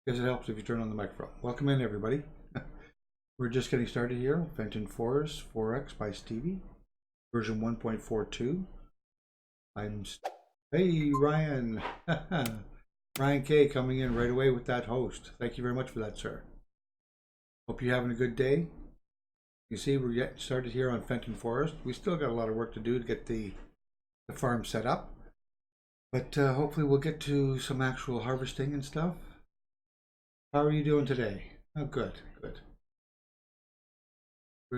Guess it helps if you turn on the microphone. Welcome in, everybody. We're just getting started here. Fenton Forest 4X by Stevie, version 1.42. Hey, Ryan. Ryan K coming in right away with that host. Thank you very much for that, sir. Hope you're having a good day. You see, we're getting started here on Fenton Forest. We still got a lot of work to do to get the farm set up, but hopefully we'll get to some actual harvesting and stuff. How are you doing today? Oh, good, good.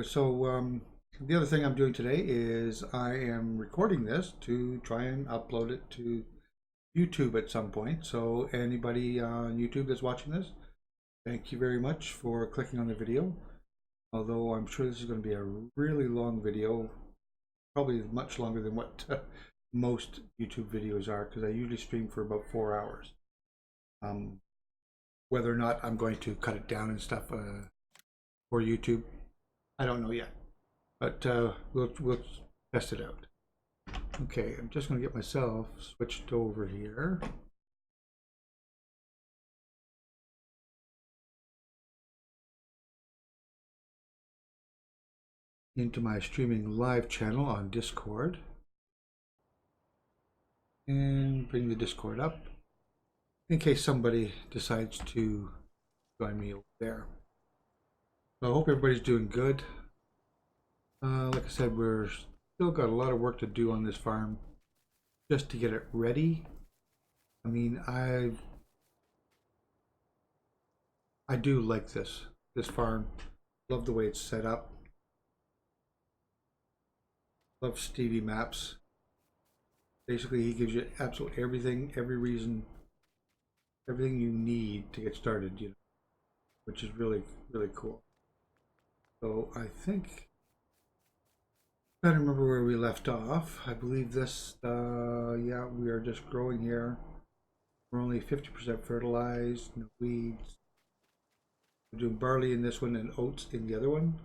So the other thing I'm doing today is I am recording this to try and upload it to YouTube at some point. So anybody on YouTube that's watching this, thank you very much for clicking on the video. Although I'm sure this is going to be a really long video, probably much longer than what most YouTube videos are, because I usually stream for about 4 hours. Whether or not I'm going to cut it down and stuff for YouTube, I don't know yet, but we'll test it out. Okay, I'm just going to get myself switched over here. Into my streaming live channel on Discord. And bring the Discord up in case somebody decides to join me over there. So I hope everybody's doing good. Like I said, we're still got a lot of work to do on this farm just to get it ready. I mean, I do like this farm. Love the way it's set up. Love Stevie maps. Basically, he gives you absolutely everything, every reason, everything you need to get started, you know, which is really, really cool. So I think, I don't remember where we left off. I believe this, yeah, we are just growing here. We're only 50% fertilized, no weeds. We're doing barley in this one and oats in the other one.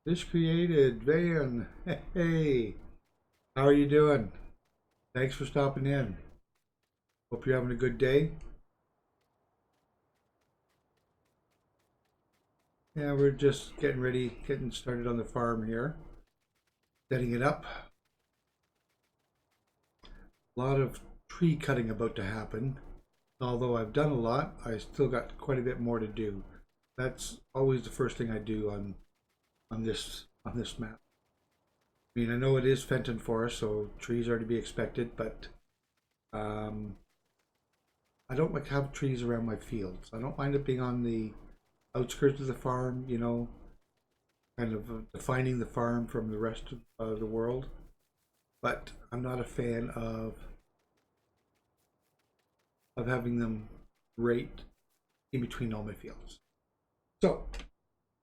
Fish created, Van. Hey, how are you doing? Thanks for stopping in. Hope you're having a good day. Yeah, we're just getting ready, getting started on the farm here. Setting it up. A lot of tree cutting about to happen. Although I've done a lot, I still got quite a bit more to do. That's always the first thing I do on this map. I mean, I know it is Fenton Forest, so trees are to be expected, but I don't like to have trees around my fields. I don't mind it being on the outskirts of the farm, you know, kind of defining the farm from the rest of the world. But I'm not a fan of having them right in between all my fields. So,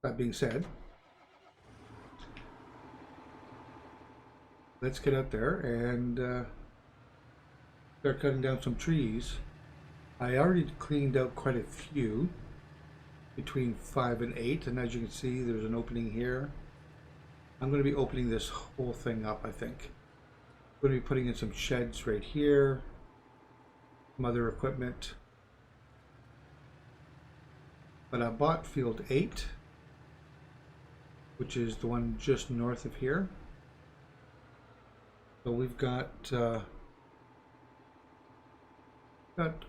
that being said, let's get out there and start cutting down some trees. I already cleaned out quite a few, between 5 and 8, and as you can see, there's an opening here. I'm going to be opening this whole thing up, I think. I'm going to be putting in some sheds right here, some other equipment. But I bought field 8, which is the one just north of here. So we've got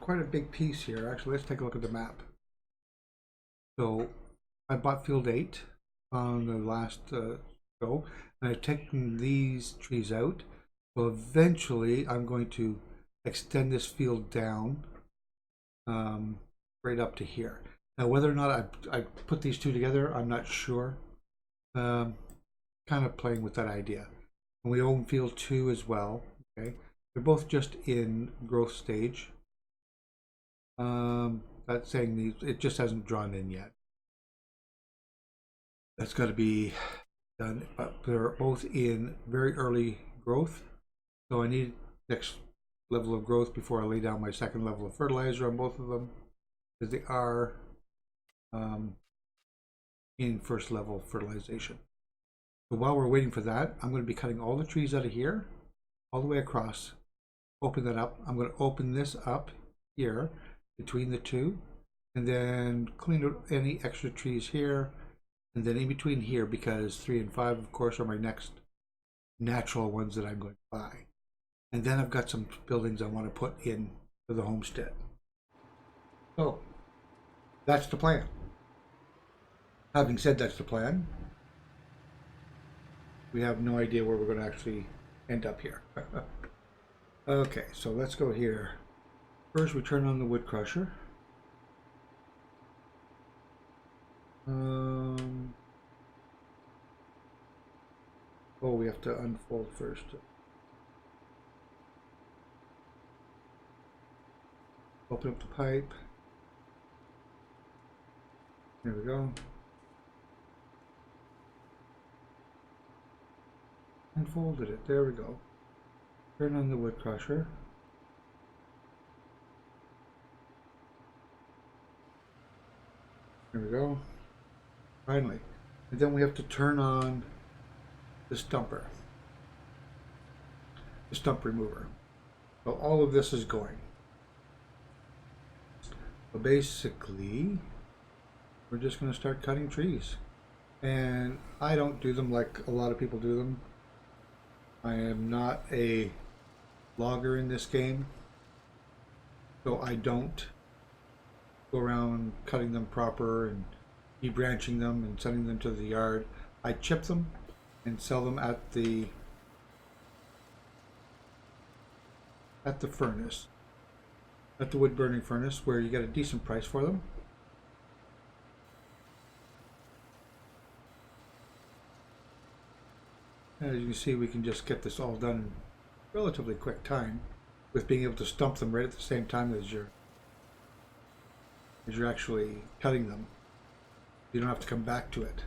quite a big piece here. Actually, let's take a look at the map. So I bought field 8 on the last go, and I've taken these trees out. So eventually I'm going to extend this field down right up to here. Now whether or not I put these two together, I'm not sure. Kind of playing with that idea. And we own field 2 as well. Okay, they're both just in growth stage. That's saying it just hasn't drawn in yet. That's got to be done, but they're both in very early growth. So I need next level of growth before I lay down my second level of fertilizer on both of them, because they are in first level fertilization. So while we're waiting for that, I'm going to be cutting all the trees out of here, all the way across. Open that up. I'm going to open this up here between the two, and then clean out any extra trees here, and then in between here, because 3 and 5, of course, are my next natural ones that I'm going to buy. And then I've got some buildings I want to put in for the homestead. So that's the plan. Having said that's the plan, we have no idea where we're going to actually end up here. Okay, so let's go here. First, we turn on the wood crusher. Oh, we have to unfold first. Open up the pipe. There we go. Unfolded it. There we go. Turn on the wood crusher. There we go. Finally. And then we have to turn on the stumper. The stump remover. So all of this is going. So basically, we're just going to start cutting trees. And I don't do them like a lot of people do them. I am not a logger in this game, so I don't go around cutting them proper and debranching them and sending them to the yard. I chip them and sell them at the furnace, at the wood burning furnace, where you get a decent price for them. As you can see, we can just get this all done in relatively quick time, with being able to stump them right at the same time as you're actually cutting them. You don't have to come back to it.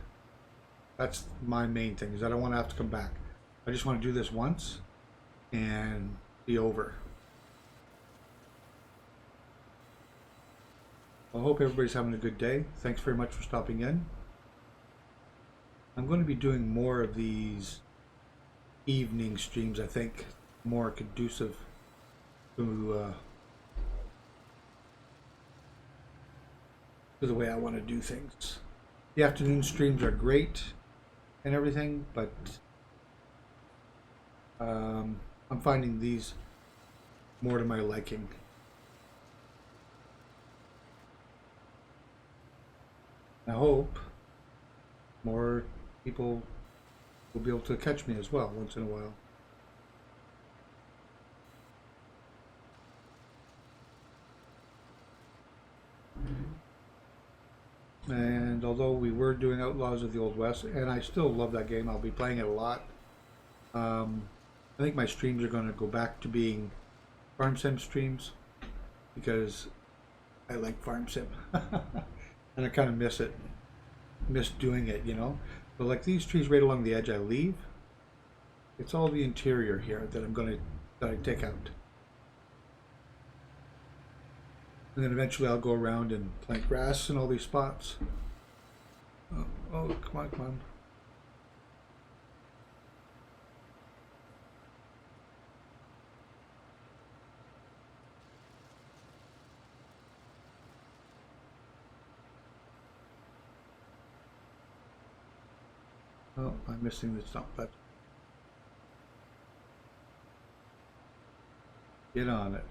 That's my main thing, is I don't want to have to come back. I just want to do this once and be over. I hope everybody's having a good day. Thanks very much for stopping in. I'm going to be doing more of these evening streams, I think, more conducive to the way I want to do things. The afternoon streams are great and everything, but I'm finding these more to my liking. I hope more people will be able to catch me as well once in a while. And although we were doing Outlaws of the Old West, and I still love that game, I'll be playing it a lot. I think my streams are going to go back to being Farm Sim streams, because I like Farm Sim. And I kind of miss it. Miss doing it, you know? But like these trees right along the edge I leave, it's all the interior here that I take out. And then eventually I'll go around and plant grass in all these spots. Oh, come on, come on. Oh, I'm missing the stump. But get on it.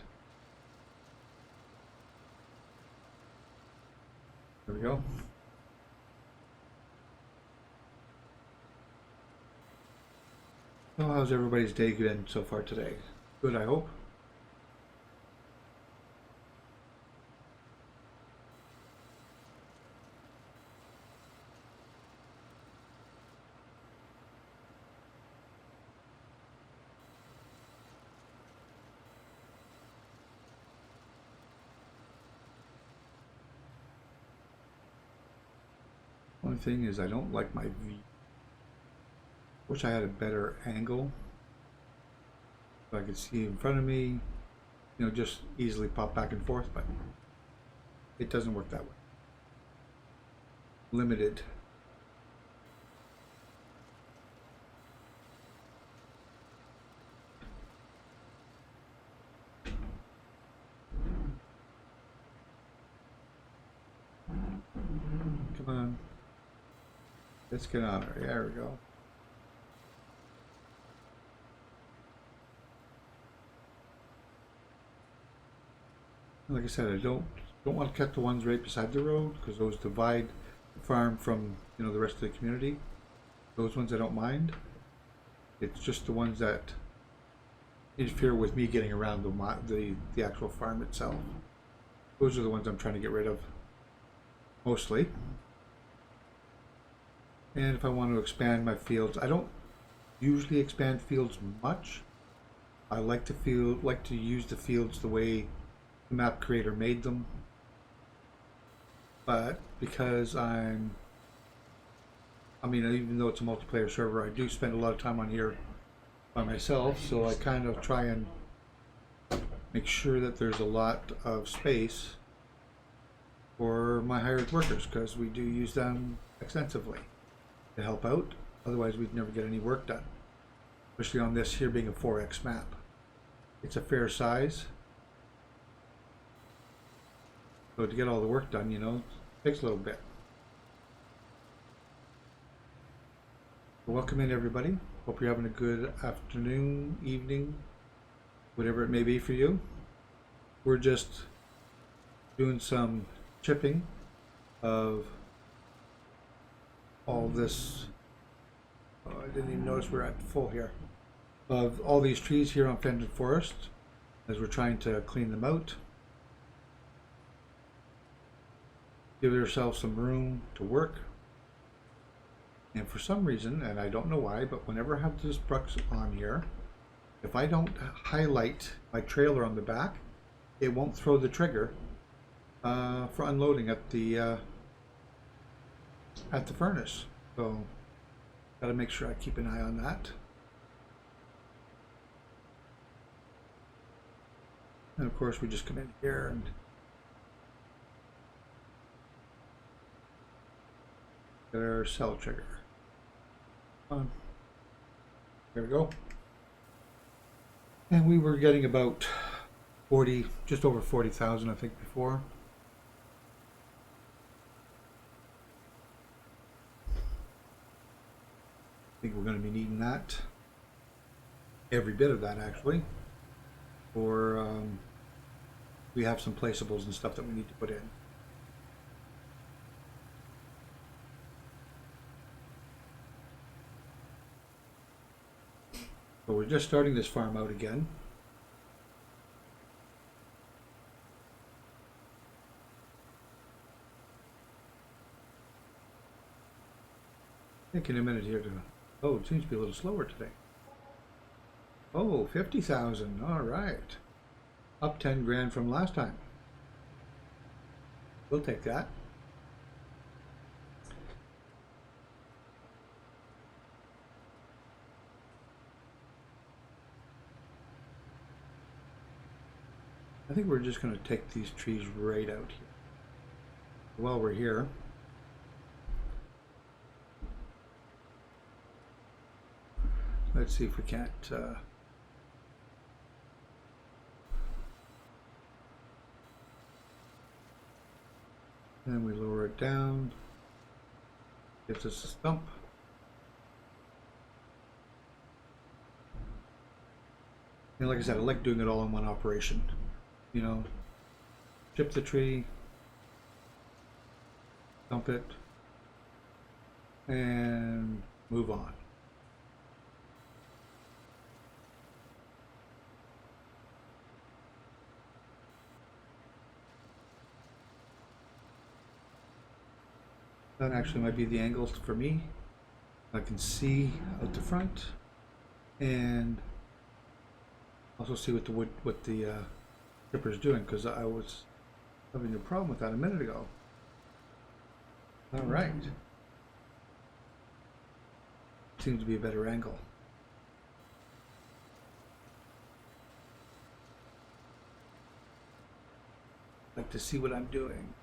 There we go. Well, how's everybody's day been so far today? Good, I hope. One thing is I don't like my view. Wish I had a better angle so I could see in front of me, you know, just easily pop back and forth, but it doesn't work that way. Limited. Come on. Let's get on her. There we go. Like I said, I don't want to cut the ones right beside the road because those divide the farm from, you know, the rest of the community. Those ones I don't mind. It's just the ones that interfere with me getting around the actual farm itself. Those are the ones I'm trying to get rid of, mostly. And if I want to expand my fields, I don't usually expand fields much. I like to use the fields the way the map creator made them. But because even though it's a multiplayer server, I do spend a lot of time on here by myself, so I kind of try and make sure that there's a lot of space for my hired workers, because we do use them extensively to help out. Otherwise we'd never get any work done, especially on this here being a 4x map. It's a fair size, so to get all the work done, you know, it takes a little bit. Welcome in, everybody. Hope you're having a good afternoon, evening, whatever it may be for you. We're just doing some chipping of all this. Oh, I didn't even notice we're at full here. Of all these trees here on Fenton Forest, as we're trying to clean them out. Give ourselves some room to work. And for some reason, and I don't know why, but whenever I have this brush on here, if I don't highlight my trailer on the back, it won't throw the trigger for unloading at the furnace. So, got to make sure I keep an eye on that. And of course, we just come in here and get our cell trigger. On. There we go. And we were getting about 40, just over 40,000, I think, before. I think we're going to be needing that, every bit of that actually, or we have some placeables and stuff that we need to put in. So we're just starting this farm out again. Taking a minute here to, oh, it seems to be a little slower today. Oh, 50,000, all right. Up 10 grand from last time. We'll take that. I think we're just going to take these trees right out here. While we're here, let's see if we can't and we lower it down. Gives us a stump. And like I said, I like doing it all in one operation. You know, chip the tree, dump it, and move on. That actually might be the angles for me. I can see out the front and also see what the chipper is doing, because I was having a problem with that a minute ago. All right. Seems to be a better angle. Like to see what I'm doing.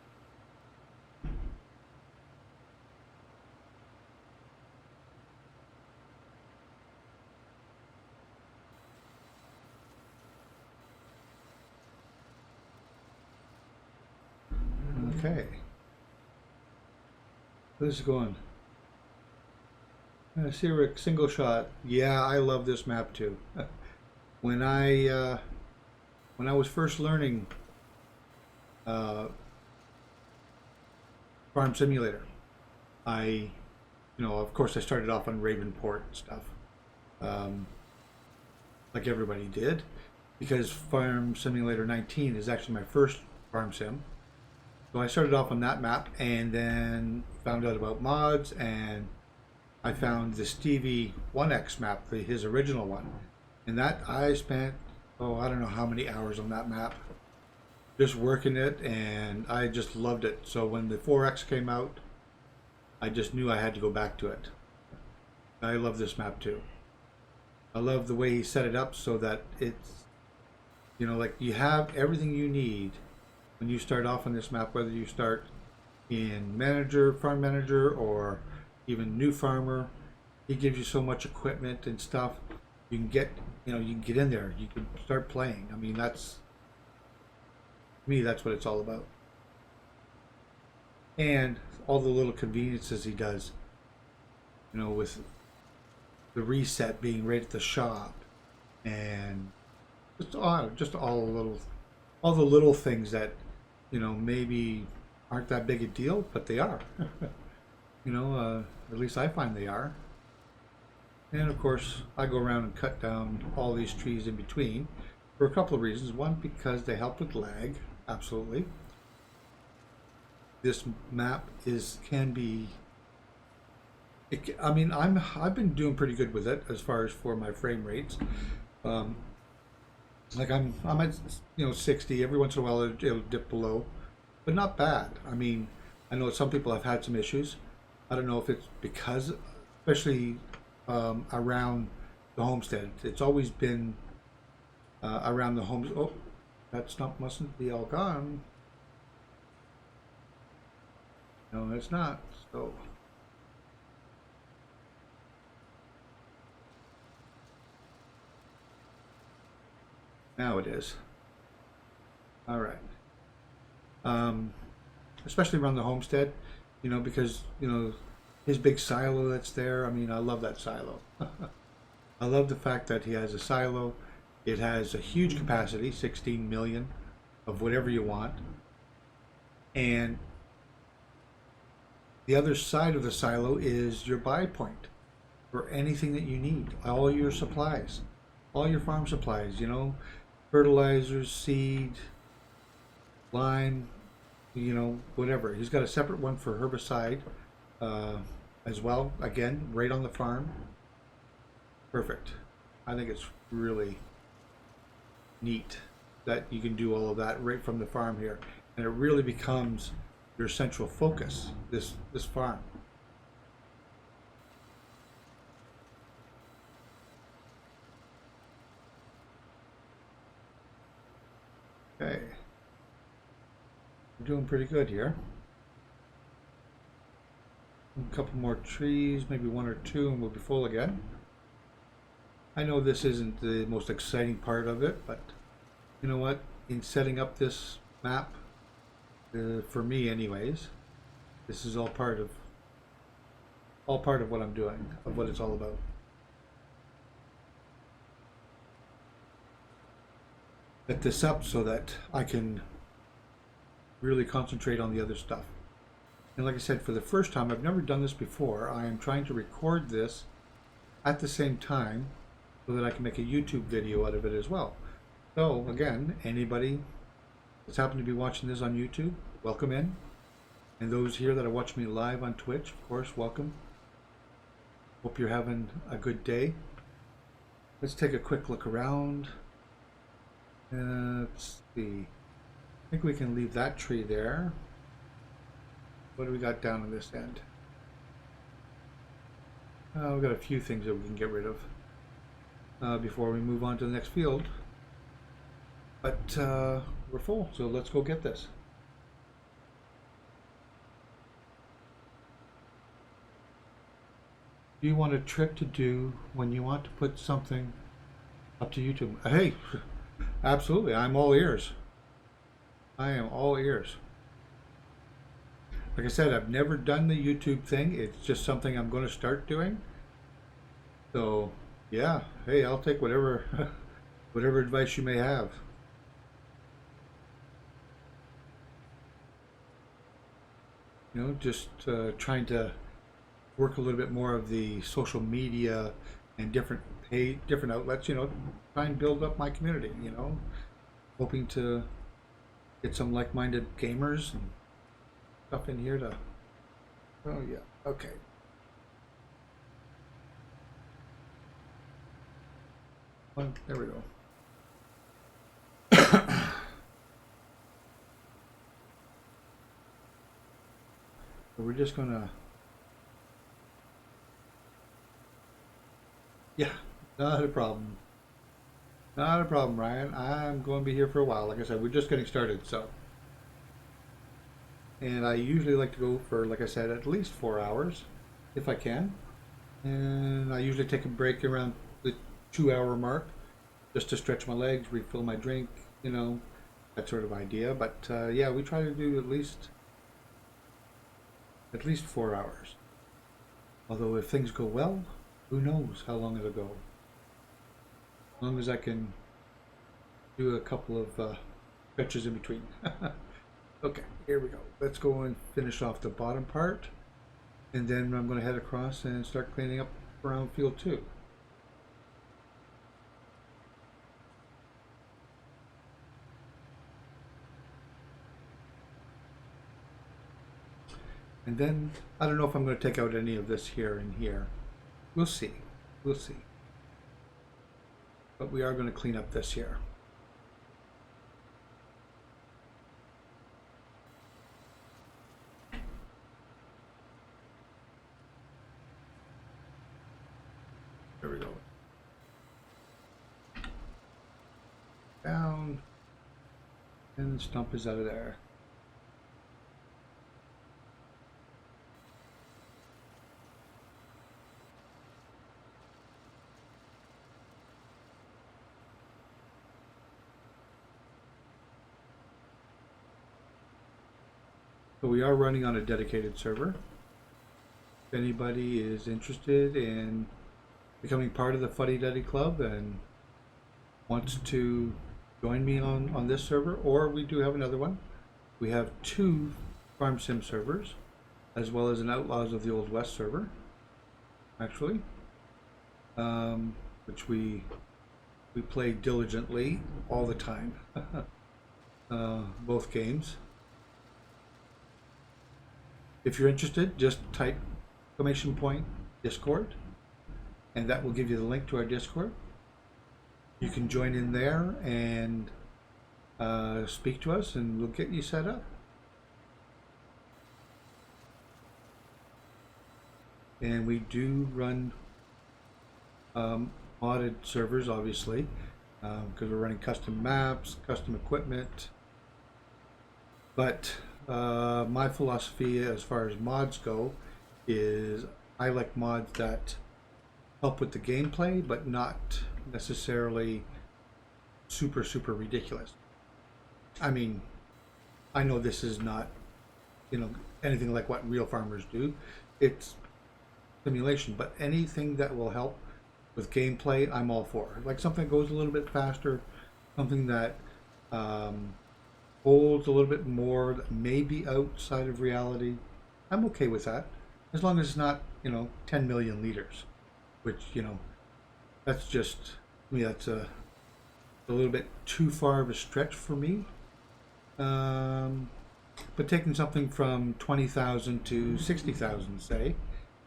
Okay. This is going. See Rick, single shot. Yeah, I love this map too. when I uh, when I was first learning uh, Farm Simulator, of course, I started off on Ravenport and stuff, um, like everybody did, because Farm Simulator 19 is actually my first farm sim. So I started off on that map, and then found out about mods, and I found the Stevie 1X map, his original one, and that I spent, I don't know how many hours on that map, just working it, and I just loved it. So when the 4X came out, I just knew I had to go back to it. I love this map too. I love the way he set it up so that it's, like you have everything you need when you start off on this map, whether you start in manager, farm manager, or even new farmer. He gives you so much equipment and stuff. You can get, you can get in there. You can start playing. I mean, to me, that's what it's all about. And all the little conveniences he does, with the reset being right at the shop, and just all the little things that, maybe aren't that big a deal, but they are. At least I find they are. And of course, I go around and cut down all these trees in between for a couple of reasons. One, because they help with lag, absolutely. This map can be. I've been doing pretty good with it as far as for my frame rates. Like I'm at 60. Every once in a while it'll dip below, but not bad. I mean, I know some people have had some issues. I don't know if it's because, especially around the homestead, it's always been around the homes. Oh, that's not mustn't be all gone. No, it's not. So. Now it is. All right. Especially around the homestead, because, his big silo that's there. I mean, I love that silo. I love the fact that he has a silo. It has a huge capacity, 16 million of whatever you want. And the other side of the silo is your buy point for anything that you need, all your supplies, all your farm supplies, fertilizers, seed, lime, whatever. He's got a separate one for herbicide as well. Again, right on the farm. Perfect. I think it's really neat that you can do all of that right from the farm here, and it really becomes your central focus. This farm. Okay. We're doing pretty good here. A couple more trees, maybe one or two, and we'll be full again. I know this isn't the most exciting part of it, but you know what? In setting up this map, for me anyways, this is all part of what I'm doing, of what it's all about. Set this up so that I can really concentrate on the other stuff. And like I said, for the first time, I've never done this before. I am trying to record this at the same time so that I can make a YouTube video out of it as well. So again, anybody that's happened to be watching this on YouTube, welcome in. And those here that are watching me live on Twitch, of course, welcome. Hope you're having a good day. Let's take a quick look around. Let's see. I think we can leave that tree there. What do we got down on this end? We've got a few things that we can get rid of before we move on to the next field. But we're full, so let's go get this. Do you want a trick to do when you want to put something up to YouTube? Hey, absolutely, I'm all ears. I am all ears. like I said, I've never done the YouTube thing. It's just something I'm going to start doing. So yeah, hey, I'll take whatever whatever advice you may have. You know, just trying to work a little bit more of the social media and different outlets. You know, try and build up my community. You know, hoping to get some like-minded gamers and stuff in here to. Oh yeah, okay. Well, there we go. So we're just gonna. Yeah, not a problem. Not a problem, Ryan. I'm going to be here for a while. Like I said, we're just getting started, so. And I usually like to go for, like I said, at least 4 hours, if I can. And I usually take a break around the 2 hour mark, just to stretch my legs, refill my drink, you know, that sort of idea. But yeah, we try to do at least 4 hours. Although if things go well, who knows how long it'll go. As long as I can do a couple of stretches in between. Okay, here we go. Let's go and finish off the bottom part. And then I'm going to head across and start cleaning up around field 2. And then I don't know if I'm going to take out any of this here and here. We'll see. We'll see. But we are going to clean up this here. There we go. Down. And the stump is out of there. So we are running on a dedicated server. If anybody is interested in becoming part of the Fuddy Duddy Club and wants to join me on this server, or we do have another one. We have 2 Farm Sim servers, as well as an Outlaws of the Old West server, actually, which we play diligently all the time, both games. If you're interested, just type !Discord, and that will give you the link to our Discord. You can join in there and speak to us, and we'll get you set up. And we do run modded servers, obviously, because we're running custom maps, custom equipment. But my philosophy as far as mods go is I like mods that help with the gameplay, but not necessarily super ridiculous. I mean, I know this is not, you know, anything like what real farmers do. It's simulation, but anything that will help with gameplay, I'm all for. Like something that goes a little bit faster, something that holds a little bit more, that may be outside of reality. I'm okay with that, as long as it's not, you know, 10 million liters, which, you know, that's just, I mean, that's a little bit too far of a stretch for me. But taking something from 20,000 to 60,000, say,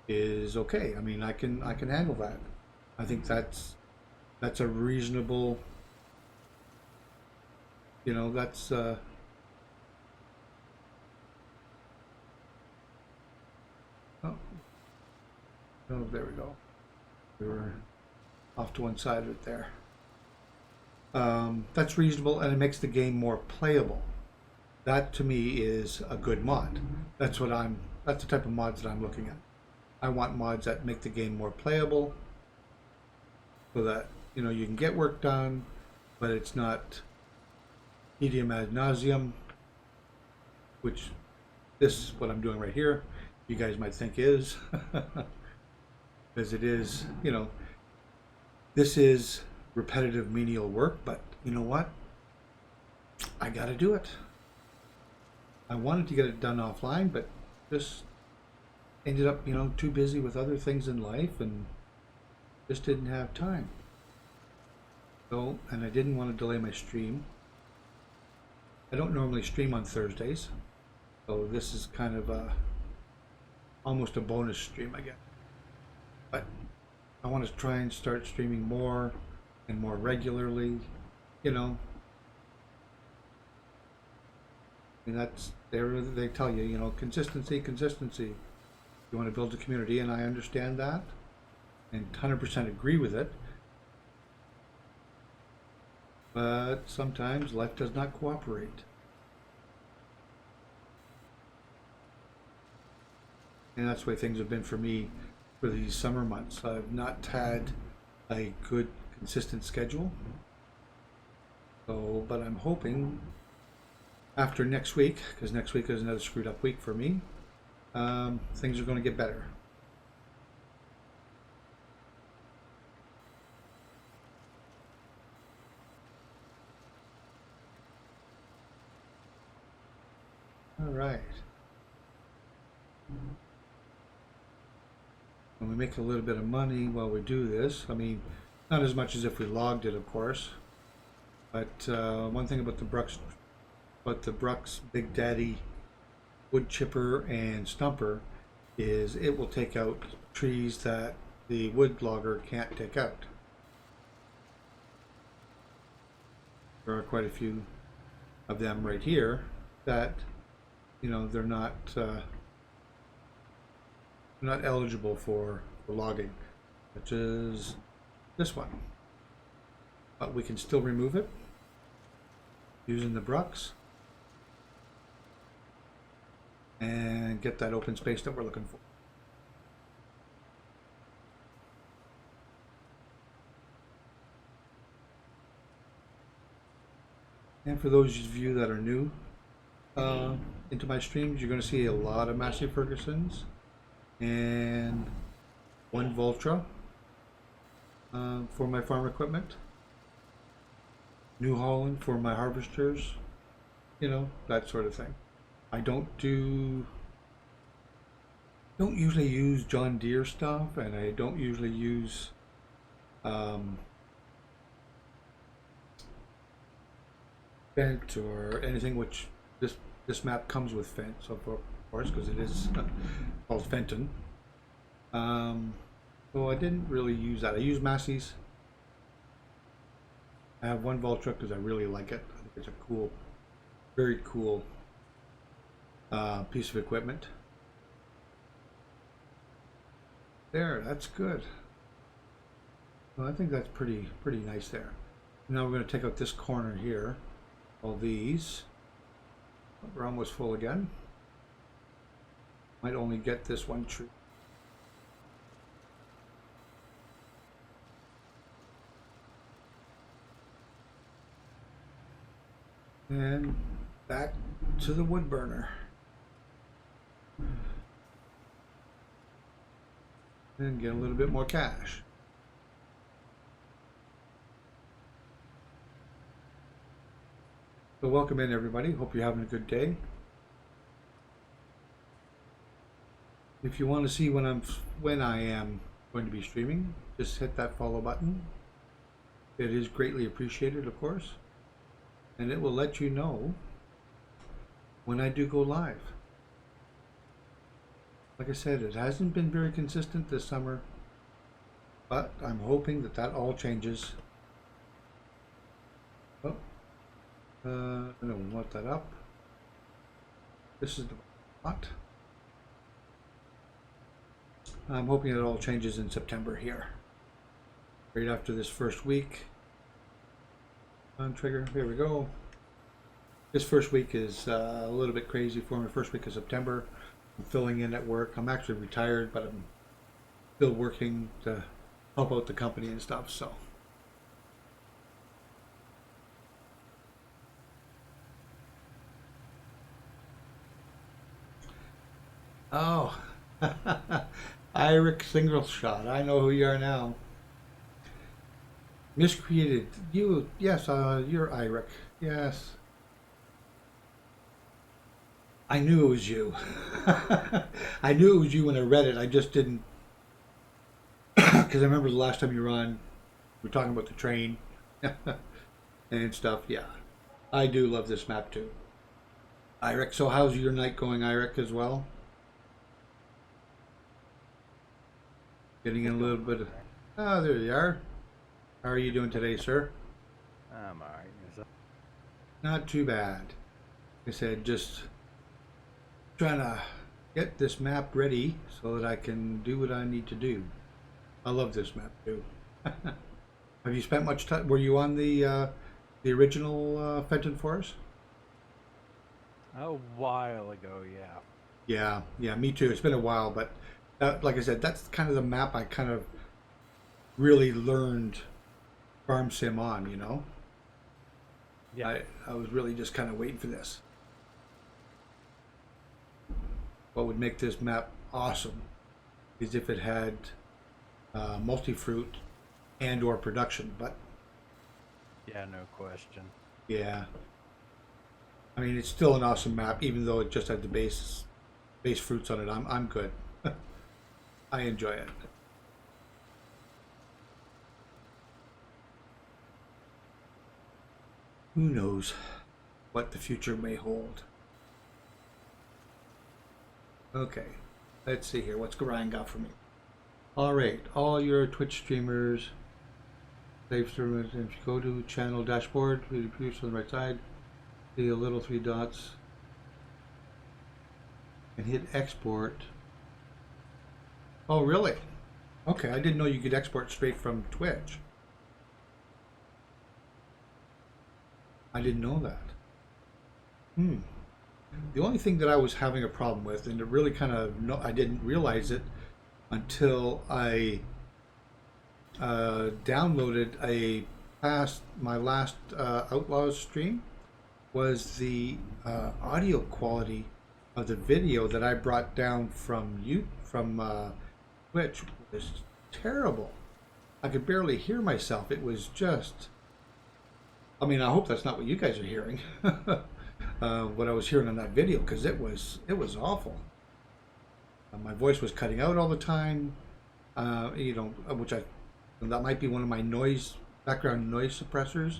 is okay. I mean, I can handle that. I think that's a reasonable, you know, that's oh, oh, there we go. We were off to one side of it there. That's reasonable, and it makes the game more playable. That to me is a good mod. That's the type of mods that I'm looking at. I want mods that make the game more playable, so that, you know, you can get work done, but it's not tedium ad nauseum, which this, what I'm doing right here, you guys might think is, because it is, you know, this is repetitive menial work, but you know what? I got to do it. I wanted to get it done offline, but just ended up, you know, too busy with other things in life and just didn't have time. So, and I didn't want to delay my stream. I don't normally stream on Thursdays, so this is kind of almost a bonus stream, I guess. But I want to try and start streaming more and more regularly, you know. And that's, they tell you, you know, consistency, consistency. You want to build a community, and I understand that and 100% agree with it. But sometimes life does not cooperate. And that's the way things have been for me for these summer months. I've not had a good, consistent schedule. So, but I'm hoping after next week, because next week is another screwed up week for me, things are going to get better. All right. And we make a little bit of money while we do this. I mean, not as much as if we logged it, of course. But one thing about the Bruck's Big Daddy wood chipper and stumper is it will take out trees that the wood logger can't take out. There are quite a few of them right here that, you know, they're not eligible for logging, which is this one. But we can still remove it using the Brucks and get that open space that we're looking for. And for those of you that are new into my streams, you're going to see a lot of Massey Fergusons and one Voltra for my farm equipment, New Holland for my harvesters, you know, that sort of thing. I don't usually use John Deere stuff, and I don't usually use Fent or anything, which this map comes with Fent, so of course, because it is called Fenton. So I didn't really use that. I use Massey's. I have one Voltra because I really like it. I think it's a cool, very cool piece of equipment. There, that's good. Well, I think that's pretty nice there. Now we're going to take out this corner here. All these. We're almost full again. Might only get this one tree. And back to the wood burner. And get a little bit more cash. So welcome in, everybody. Hope you're having a good day. If you want to see when I am going to be streaming, just hit that follow button. It is greatly appreciated, of course, and it will let you know when I do go live. Like I said, it hasn't been very consistent this summer, but I'm hoping that all changes. Oh, I don't want that up. This is the spot. I'm hoping it all changes in September here. Right after this first week. On trigger, here we go. This first week is a little bit crazy for me. First week of September. I'm filling in at work. I'm actually retired, but I'm still working to help out the company and stuff, so. Oh, Iric single shot. I know who you are now. Miscreated. You, yes, you're Iric. Yes. I knew it was you. I knew it was you when I read it. I just didn't, because I remember the last time you were on, we were talking about the train and stuff. Yeah, I do love this map too. Iric, so how's your night going, Iric, as well? Getting in a little bit of. Ah, there you are. How are you doing today, sir? I'm alright. Not too bad. Like I said, just trying to get this map ready so that I can do what I need to do. I love this map too. Have you spent much time? Were you on the original Fenton Forest? A while ago, yeah. Yeah, yeah, me too. It's been a while, but like I said, that's kind of the map I kind of really learned Farm Sim on. Yeah. I was really just kind of waiting for this. What would make this map awesome is if it had multi-fruit and or production. But Yeah, no question. yeah, I mean it's still an awesome map, even though it just had the base fruits on it. I'm good. I enjoy it. Who knows what the future may hold? Okay, let's see here. What's Ryan got for me? All right, all your Twitch streamers, save streamers. If you go to channel dashboard, video producer on the right side, see the little three dots, and hit export. Oh, really? Okay, I didn't know you could export straight from Twitch. I didn't know that. Hmm. The only thing that I was having a problem with, and it really kind of no, I didn't realize it until I downloaded a past my last Outlaws stream, was the audio quality of the video that I brought down from Twitch was terrible. I could barely hear myself. It was just. I mean, I hope that's not what you guys are hearing. What I was hearing on that video, because it was awful. My voice was cutting out all the time. Which that might be one of my background noise suppressors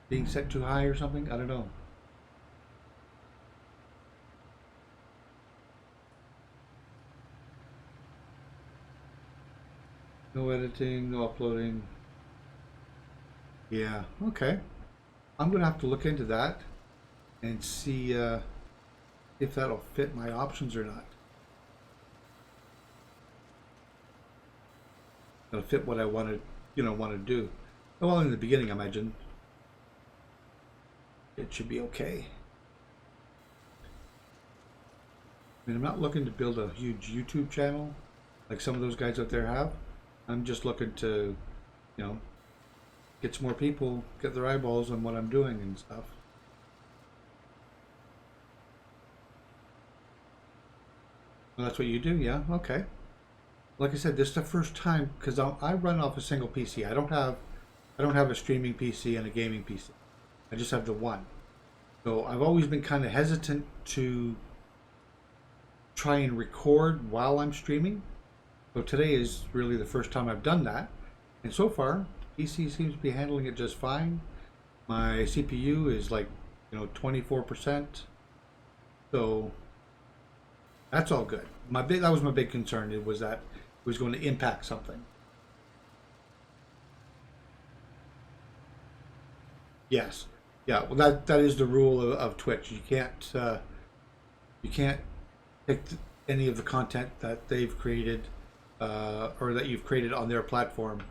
being set too high or something. I don't know. No editing, no uploading. Yeah, okay. I'm gonna have to look into that and see if that'll fit my options or not. It'll fit what I want to do. Well, in the beginning, I imagine it should be okay. I mean, I'm not looking to build a huge YouTube channel like some of those guys out there have. I'm just looking to, you know, get some more people, get their eyeballs on what I'm doing and stuff. Well, that's what you do, yeah? Okay. Like I said, this is the first time because I run off a single PC. I don't have a streaming PC and a gaming PC. I just have the one. So I've always been kind of hesitant to try and record while I'm streaming. So today is really the first time I've done that. And so far, PC seems to be handling it just fine. My CPU is like, 24%. So that's all good. That was my big concern. It was that it was going to impact something. Yes. Yeah. Well, that is the rule of Twitch. You can't take any of the content that they've created or that you've created on their platform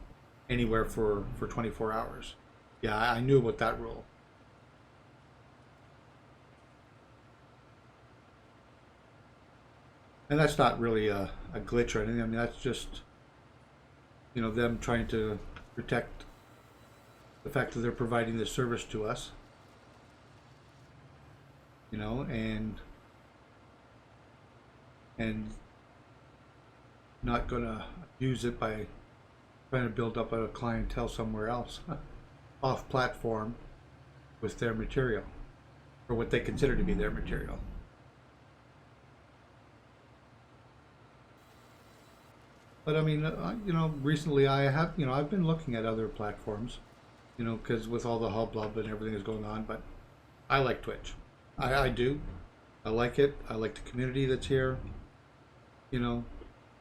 anywhere for 24 hours. Yeah, I knew about that rule. And that's not really a glitch or anything. I mean, that's just, them trying to protect the fact that they're providing this service to us. And and not gonna use it by trying to build up a clientele somewhere else off platform with their material, or what they consider to be their material. But I mean, recently I have, I've been looking at other platforms, because with all the hubbub and everything that's going on, but I like Twitch. I do. I like it. I like the community that's here. You know,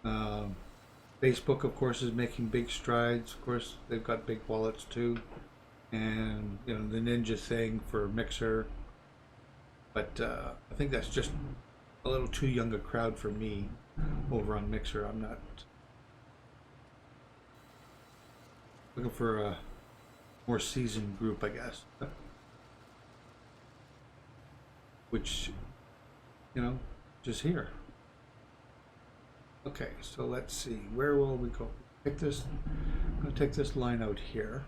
um, Facebook, of course, is making big strides. Of course, they've got big wallets too, and the Ninja thing for Mixer. But I think that's just a little too young a crowd for me over on Mixer. I'm not looking for a more seasoned group, I guess. Which, just here. Okay, so let's see. Where will we go? Take this. I'm going to take this line out here.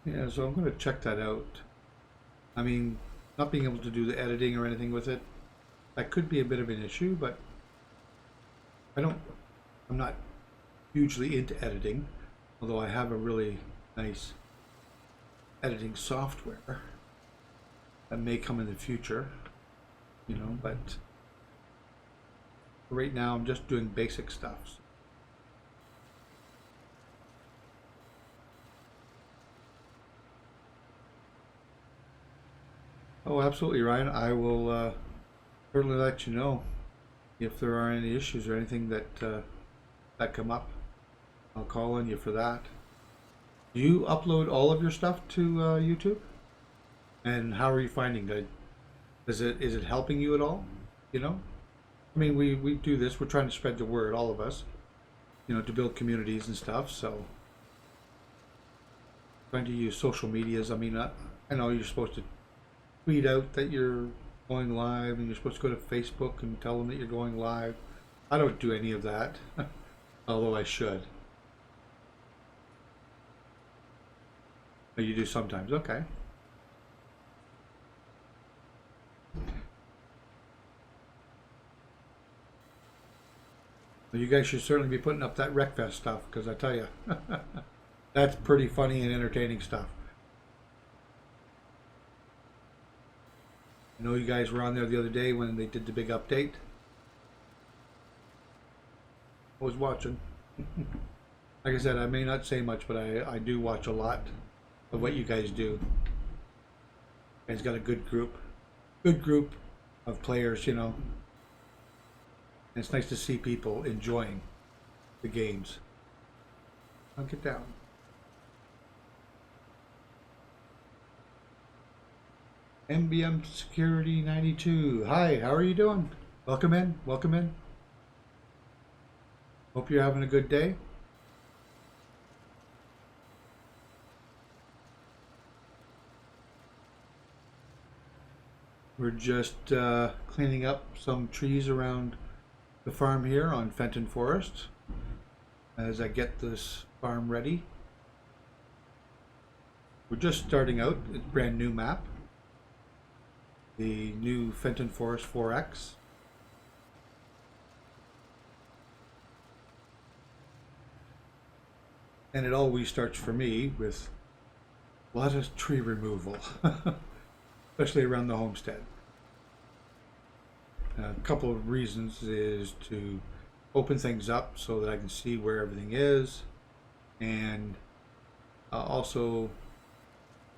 Yeah, so I'm going to check that out. I mean, not being able to do the editing or anything with it, that could be a bit of an issue, but I'm not hugely into editing, although I have a really nice editing software that may come in the future, but right now I'm just doing basic stuff. Oh, absolutely, Ryan. I will certainly let you know if there are any issues or anything that come up. I'll call on you for that. Do you upload all of your stuff to YouTube? And how are you finding it? Is it helping you at all? I mean, we do this. We're trying to spread the word, all of us. To build communities and stuff. So trying to use social medias. I mean, I know you're supposed to tweet out that you're going live, and you're supposed to go to Facebook and tell them that you're going live. I don't do any of that, although I should. Oh, you do sometimes, okay. Well, you guys should certainly be putting up that Wreckfest stuff, because I tell you, that's pretty funny and entertaining stuff. I know you guys were on there the other day when they did the big update. I was watching. Like I said, I may not say much, but I do watch a lot of what you guys do. You guys got a good group of players, And it's nice to see people enjoying the games. I'll get down. MBM Security 92. Hi, how are you doing? Welcome in. Welcome in. Hope you're having a good day. We're just cleaning up some trees around the farm here on Fenton Forest as I get this farm ready. We're just starting out. It's a brand new map. The new Fenton Forest 4X. And it always starts for me with a lot of tree removal, especially around the homestead. A couple of reasons is to open things up so that I can see where everything is, and also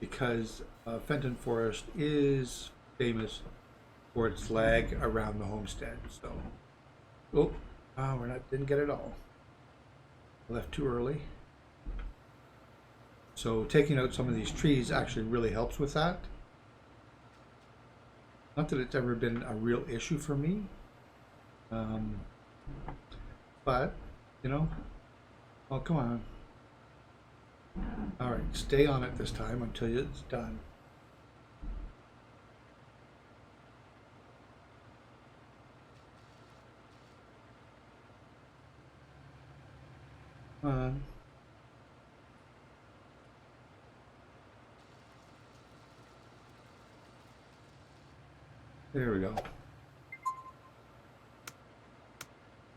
because Fenton Forest is famous for its lag around the homestead. So, didn't get it all. Left too early. So taking out some of these trees actually really helps with that. Not that it's ever been a real issue for me, but oh, come on. All right, stay on it this time until it's done. Come on. There we go.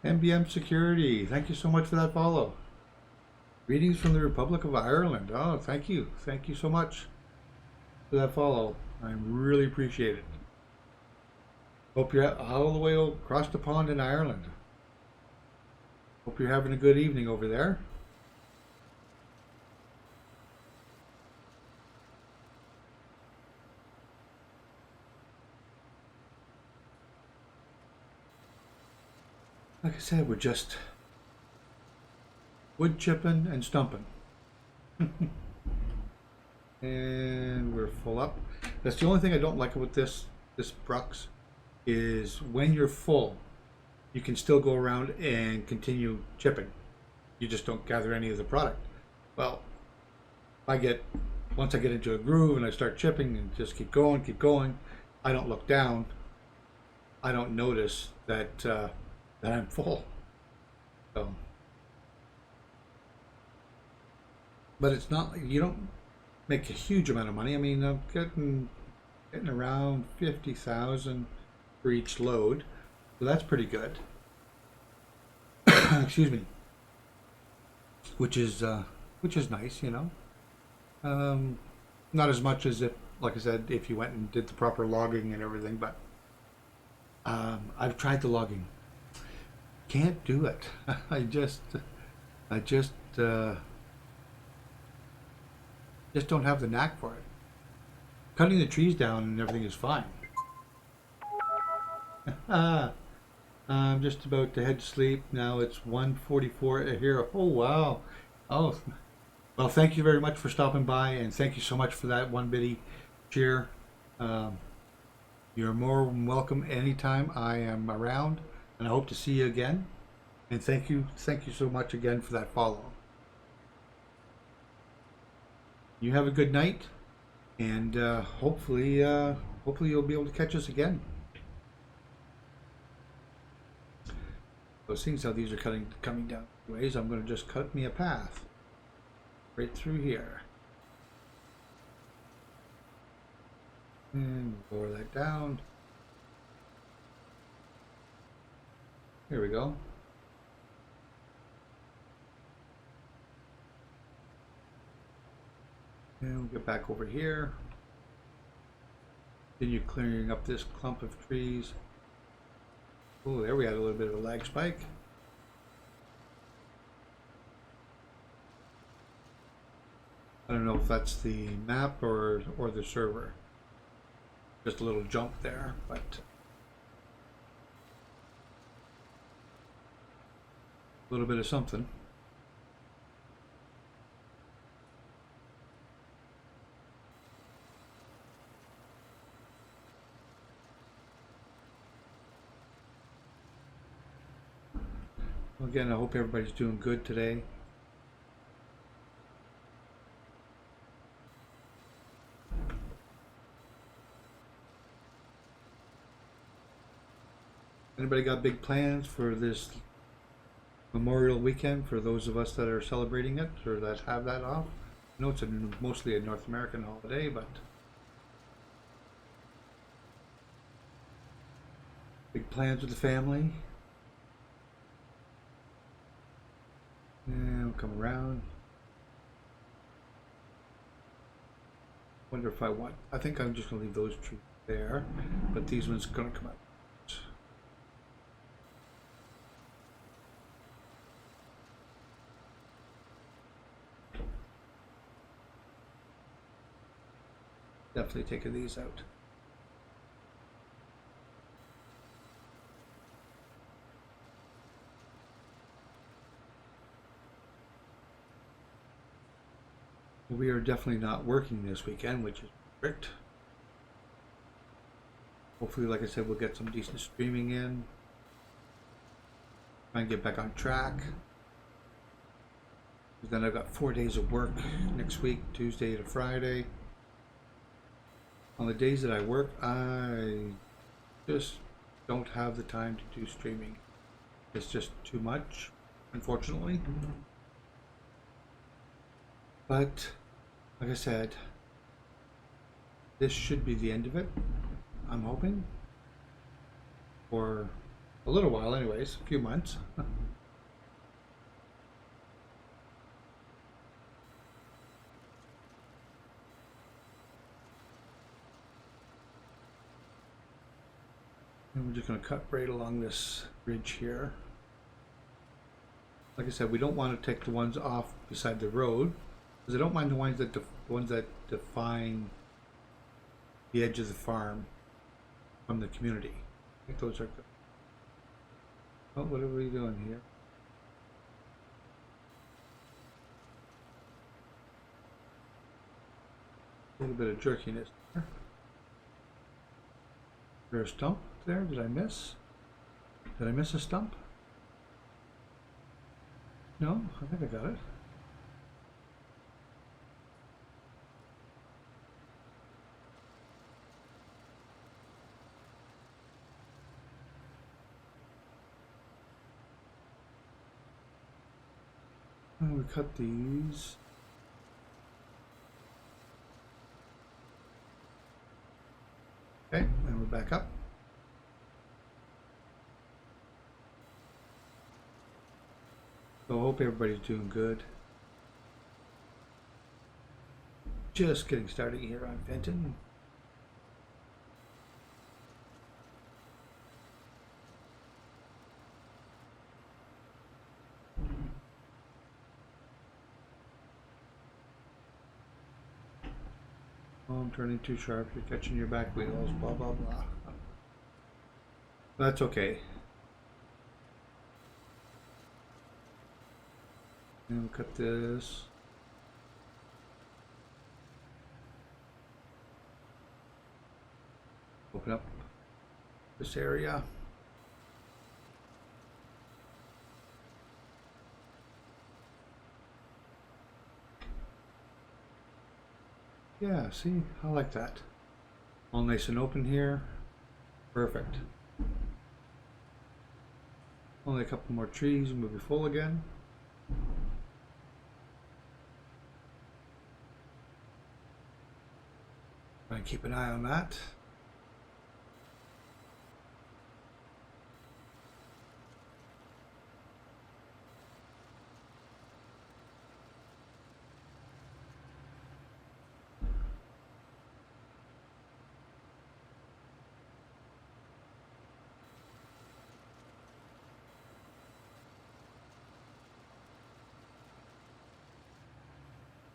MBM Security, thank you so much for that follow. Greetings from the Republic of Ireland. Oh, thank you. Thank you so much for that follow. I really appreciate it. Hope you're all the way across the pond in Ireland. Hope you're having a good evening over there. Like I said, we're just wood chipping and stumping. And we're full up. That's the only thing I don't like about this Brux is when you're full, you can still go around and continue chipping. You just don't gather any of the product. Well, once I get into a groove and I start chipping and just keep going, I don't look down. I don't notice that I'm full. So, but it's not, you don't make a huge amount of money. I mean, I'm getting around 50,000 for each load, so that's pretty good. Excuse me. Which is nice, you know. Not as much as if, like I said, if you went and did the proper logging and everything, but I've tried the logging. Can't do it. I just don't have the knack for it. Cutting the trees down and everything is fine. I'm just about to head to sleep. Now it's 1:44 here. Oh, wow. Oh, well, thank you very much for stopping by, and thank you so much for that one bitty cheer. You're more than welcome anytime. I am around, and I hope to see you again. And thank you so much again for that follow. You have a good night, and hopefully you'll be able to catch us again. So seeing how these are coming down ways, I'm going to just cut me a path right through here. And lower that down. Here we go. And we'll get back over here. Continue clearing up this clump of trees. Oh, there we had a little bit of a lag spike. I don't know if that's the map or the server. Just a little jump there, but a little bit of something. Well, again, I hope everybody's doing good today. Anybody got big plans for this Memorial Weekend for those of us that are celebrating it or that have that off? I know it's mostly a North American holiday, but big plans with the family. And we'll come around. Wonder if I think I'm just gonna leave those trees there, but these ones are gonna come out. Definitely taking these out. We are definitely not working this weekend, which is perfect. Hopefully, like I said, we'll get some decent streaming in. Try and get back on track. Then I've got 4 days of work next week, Tuesday to Friday. On the days that I work, I just don't have the time to do streaming. It's just too much, unfortunately. But, like I said, this should be the end of it, I'm hoping. For a little while anyways, a few months. And we're just going to cut right along this ridge here. Like I said, we don't want to take the ones off beside the road, because I don't mind the ones that define the edge of the farm from the community. I think those are good. Oh, what are we doing here? A little bit of jerkiness there. Is there a stump there? Did I miss? Did I miss a stump? No, I think I got it. And we cut these. Okay, and we're back up. So I hope everybody's doing good. Just getting started here on Fenton. Oh, I'm turning too sharp. You're catching your back wheels. Blah blah blah. That's okay. And we'll cut this. Open up this area. Yeah, see, I like that. All nice and open here. Perfect. Only a couple more trees and we'll be full again. Try and keep an eye on that.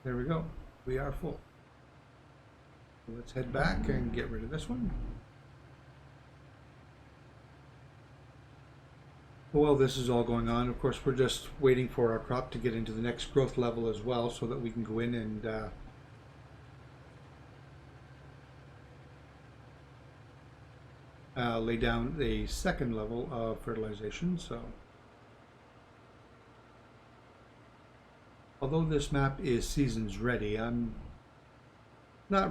There we go. We are full. So let's head back and get rid of this one. While this is all going on, of course, we're just waiting for our crop to get into the next growth level as well, so that we can go in and lay down a second level of fertilization. So, although this map is seasons ready, I'm not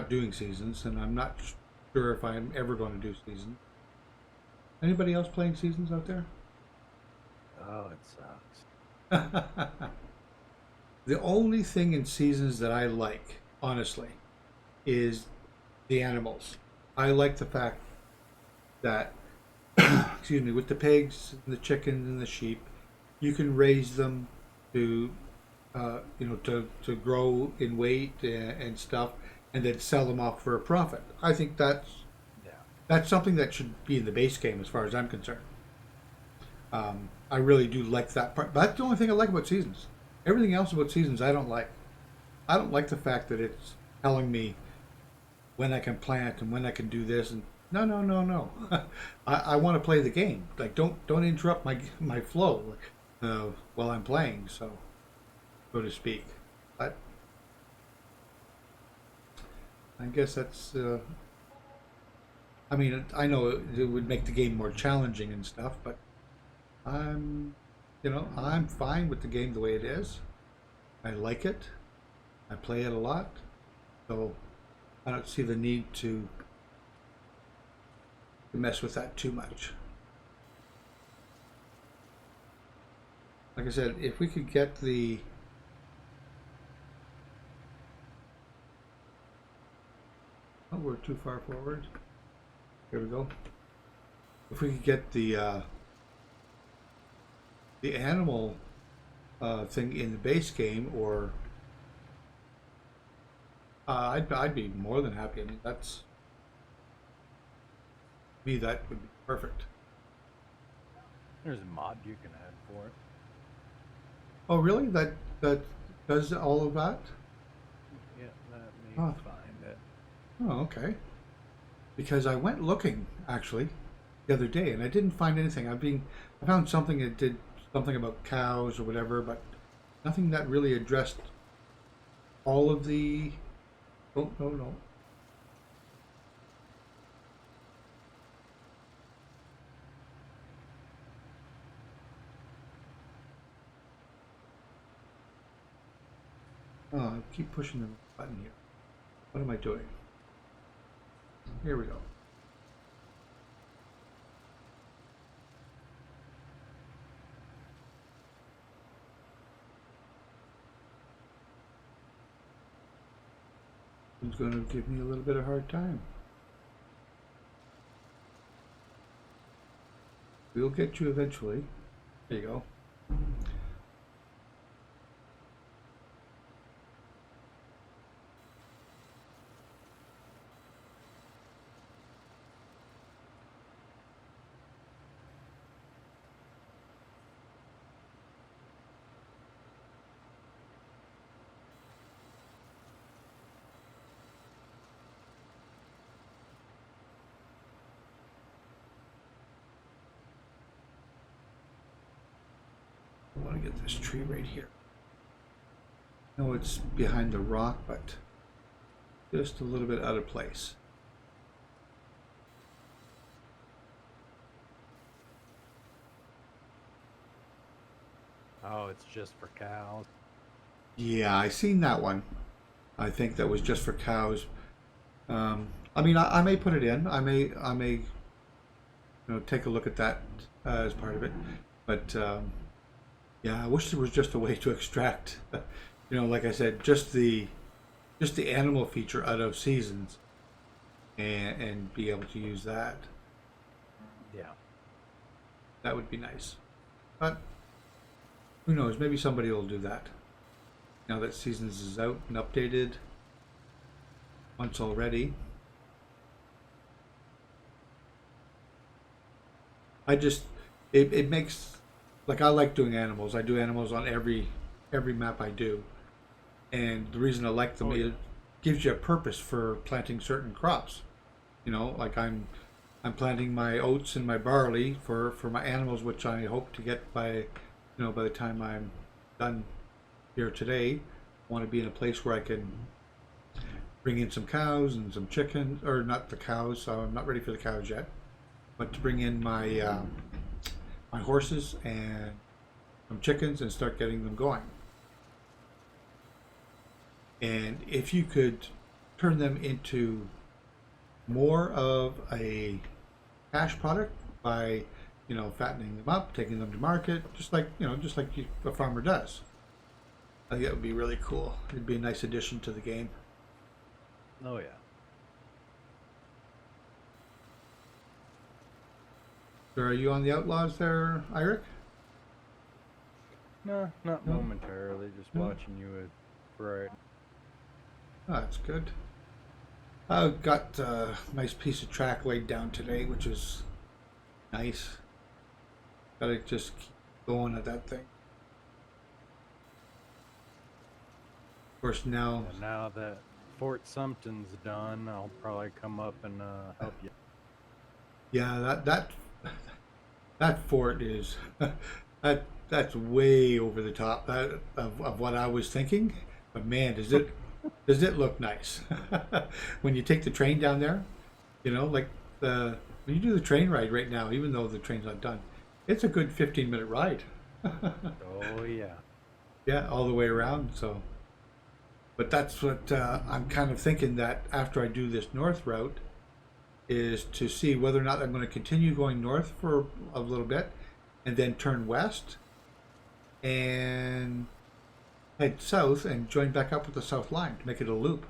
doing seasons, and I'm not sure if I'm ever going to do seasons. Anybody else playing seasons out there? Oh, it sucks. The only thing in seasons that I like, honestly, is the animals. I like the fact that, excuse me, with the pigs, and the chickens, and the sheep, you can raise them to, to grow in weight and stuff, and then sell them off for a profit. I think that's something that should be in the base game as far as I'm concerned. I really do like that part. But that's the only thing I like about seasons. Everything else about seasons I don't like. I don't like the fact that it's telling me when I can plant and when I can do this. And no. I want to play the game. Like don't interrupt my flow while I'm playing, so to speak. But I guess that's. I mean, I know it would make the game more challenging and stuff, but I'm fine with the game the way it is. I like it. I play it a lot. So I don't see the need to mess with that too much. Like I said, if we could get the oh, we're too far forward. Here we go. If we could get the animal thing in the base game, or I'd be more than happy. I mean, that's me. That would be perfect. There's a mod you can add for it. Oh, really? That does all of that? Yeah, let me Oh. find it. Oh, okay. Because I went looking actually the other day and I didn't find anything. I found something that did something about cows or whatever, but nothing that really addressed all of the. Oh, no, no. Oh, I keep pushing the button here. What am I doing? Here we go. It's going to give me a little bit of a hard time. We'll get you eventually. There you go. I want to get this tree right here. No, it's behind the rock, but just a little bit out of place. Oh, it's just for cows. Yeah, I seen that one. I think that was just for cows. I mean, I may put it in. I may, take a look at that as part of it. But yeah, I wish there was just a way to extract, like I said, just the animal feature out of seasons, and be able to use that. Yeah. That would be nice. But who knows? Maybe somebody will do that. Now that seasons is out and updated once already. I just it makes like I like doing animals. I do animals on every map I do. And the reason I like them Oh, yeah. is gives you a purpose for planting certain crops. Like I'm planting my oats and my barley for my animals, which I hope to get by the time I'm done here today. I want to be in a place where I can bring in some cows and some chickens, or not the cows. So I'm not ready for the cows yet, but to bring in my horses and some chickens and start getting them going. And if you could turn them into more of a cash product by, fattening them up, taking them to market, just like a farmer does. I think that would be really cool. It'd be a nice addition to the game. Oh, yeah. So are you on the Outlaws there, Iric? No, not No? momentarily. Just No? watching you with right. Oh, that's good. I've got a nice piece of track laid down today, which is nice. Gotta just keep going at that thing. Of course, now. And now that Fort Sumter's done, I'll probably come up and help you. Yeah, that fort is that's way over the top of what I was thinking. But man, does it look nice when you take the train down there? Like when you do the train ride right now, even though the train's not done, it's a good 15-minute ride. Oh, yeah. Yeah, all the way around. So, but that's what I'm kind of thinking, that after I do this north route, is to see whether or not I'm going to continue going north for a little bit and then turn west and head south and join back up with the south line to make it a loop.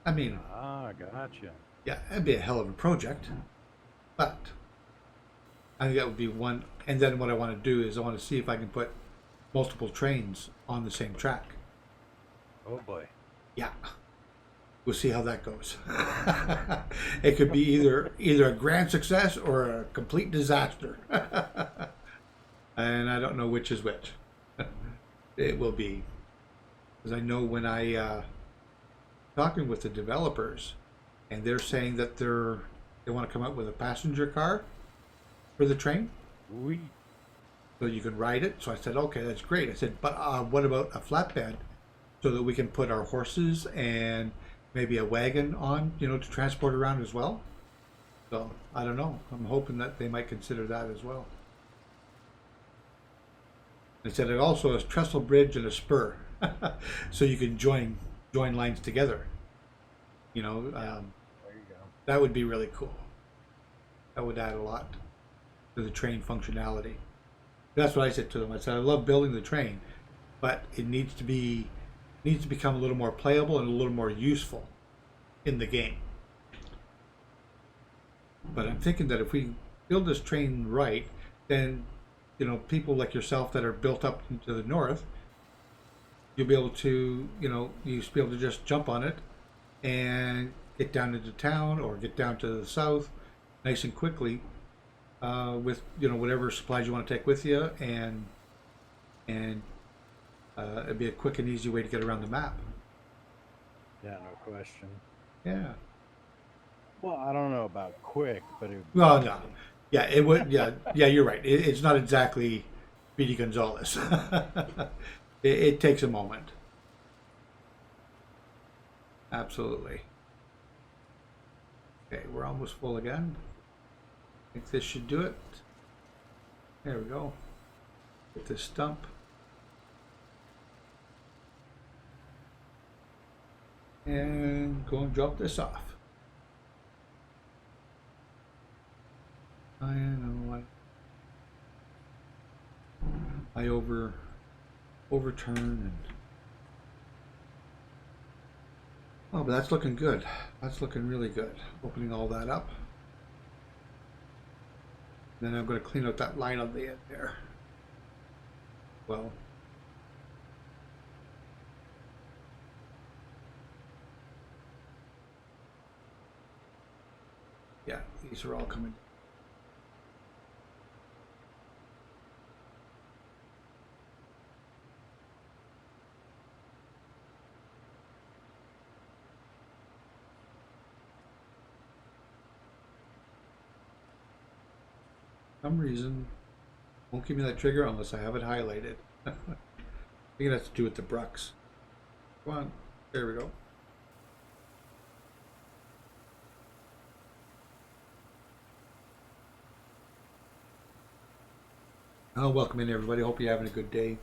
I mean, Ah, gotcha. yeah, it'd be a hell of a project, but I think that would be one. And then what I want to do is I want to see if I can put multiple trains on the same track. Oh boy. Yeah, we'll see how that goes. It could be either a grand success or a complete disaster, and I don't know which is which. It will be, because I know when I talking with the developers, and they're saying that they want to come out with a passenger car for the train, We. so you can ride it. So I said, okay, that's great. I said, but what about a flatbed, so that we can put our horses and maybe a wagon on, to transport around as well. So I don't know. I'm hoping that they might consider that as well. They said it also has trestle bridge and a spur, so you can join lines together. You know, Yeah. um, There you go. that would be really cool. That would add a lot to the train functionality. That's what I said to them. I said I love building the train, but it needs to become a little more playable and a little more useful in the game. But I'm thinking that if we build this train right, then people like yourself that are built up into the north, you'll be able to you'll be able to just jump on it and get down into town or get down to the south nice and quickly, with whatever supplies you want to take with you, and it'd be a quick and easy way to get around the map. Yeah, no question. Yeah. Well, I don't know about quick, but it would be Well, no. easy. Yeah, it would. Yeah, yeah, you're right. It's not exactly Speedy Gonzalez. It takes a moment. Absolutely. Okay, we're almost full again. I think this should do it. There we go. Get this stump. And go and drop this off. I know I overturn and oh, but that's looking good. That's looking really good. Opening all that up. Then I'm going to clean out that line on the end there. Well, yeah, these are all coming. For some reason, won't give me that trigger unless I have it highlighted. I think it has to do with the Brux. Come on, there we go. Oh, welcome in everybody. Hope you're having a good day.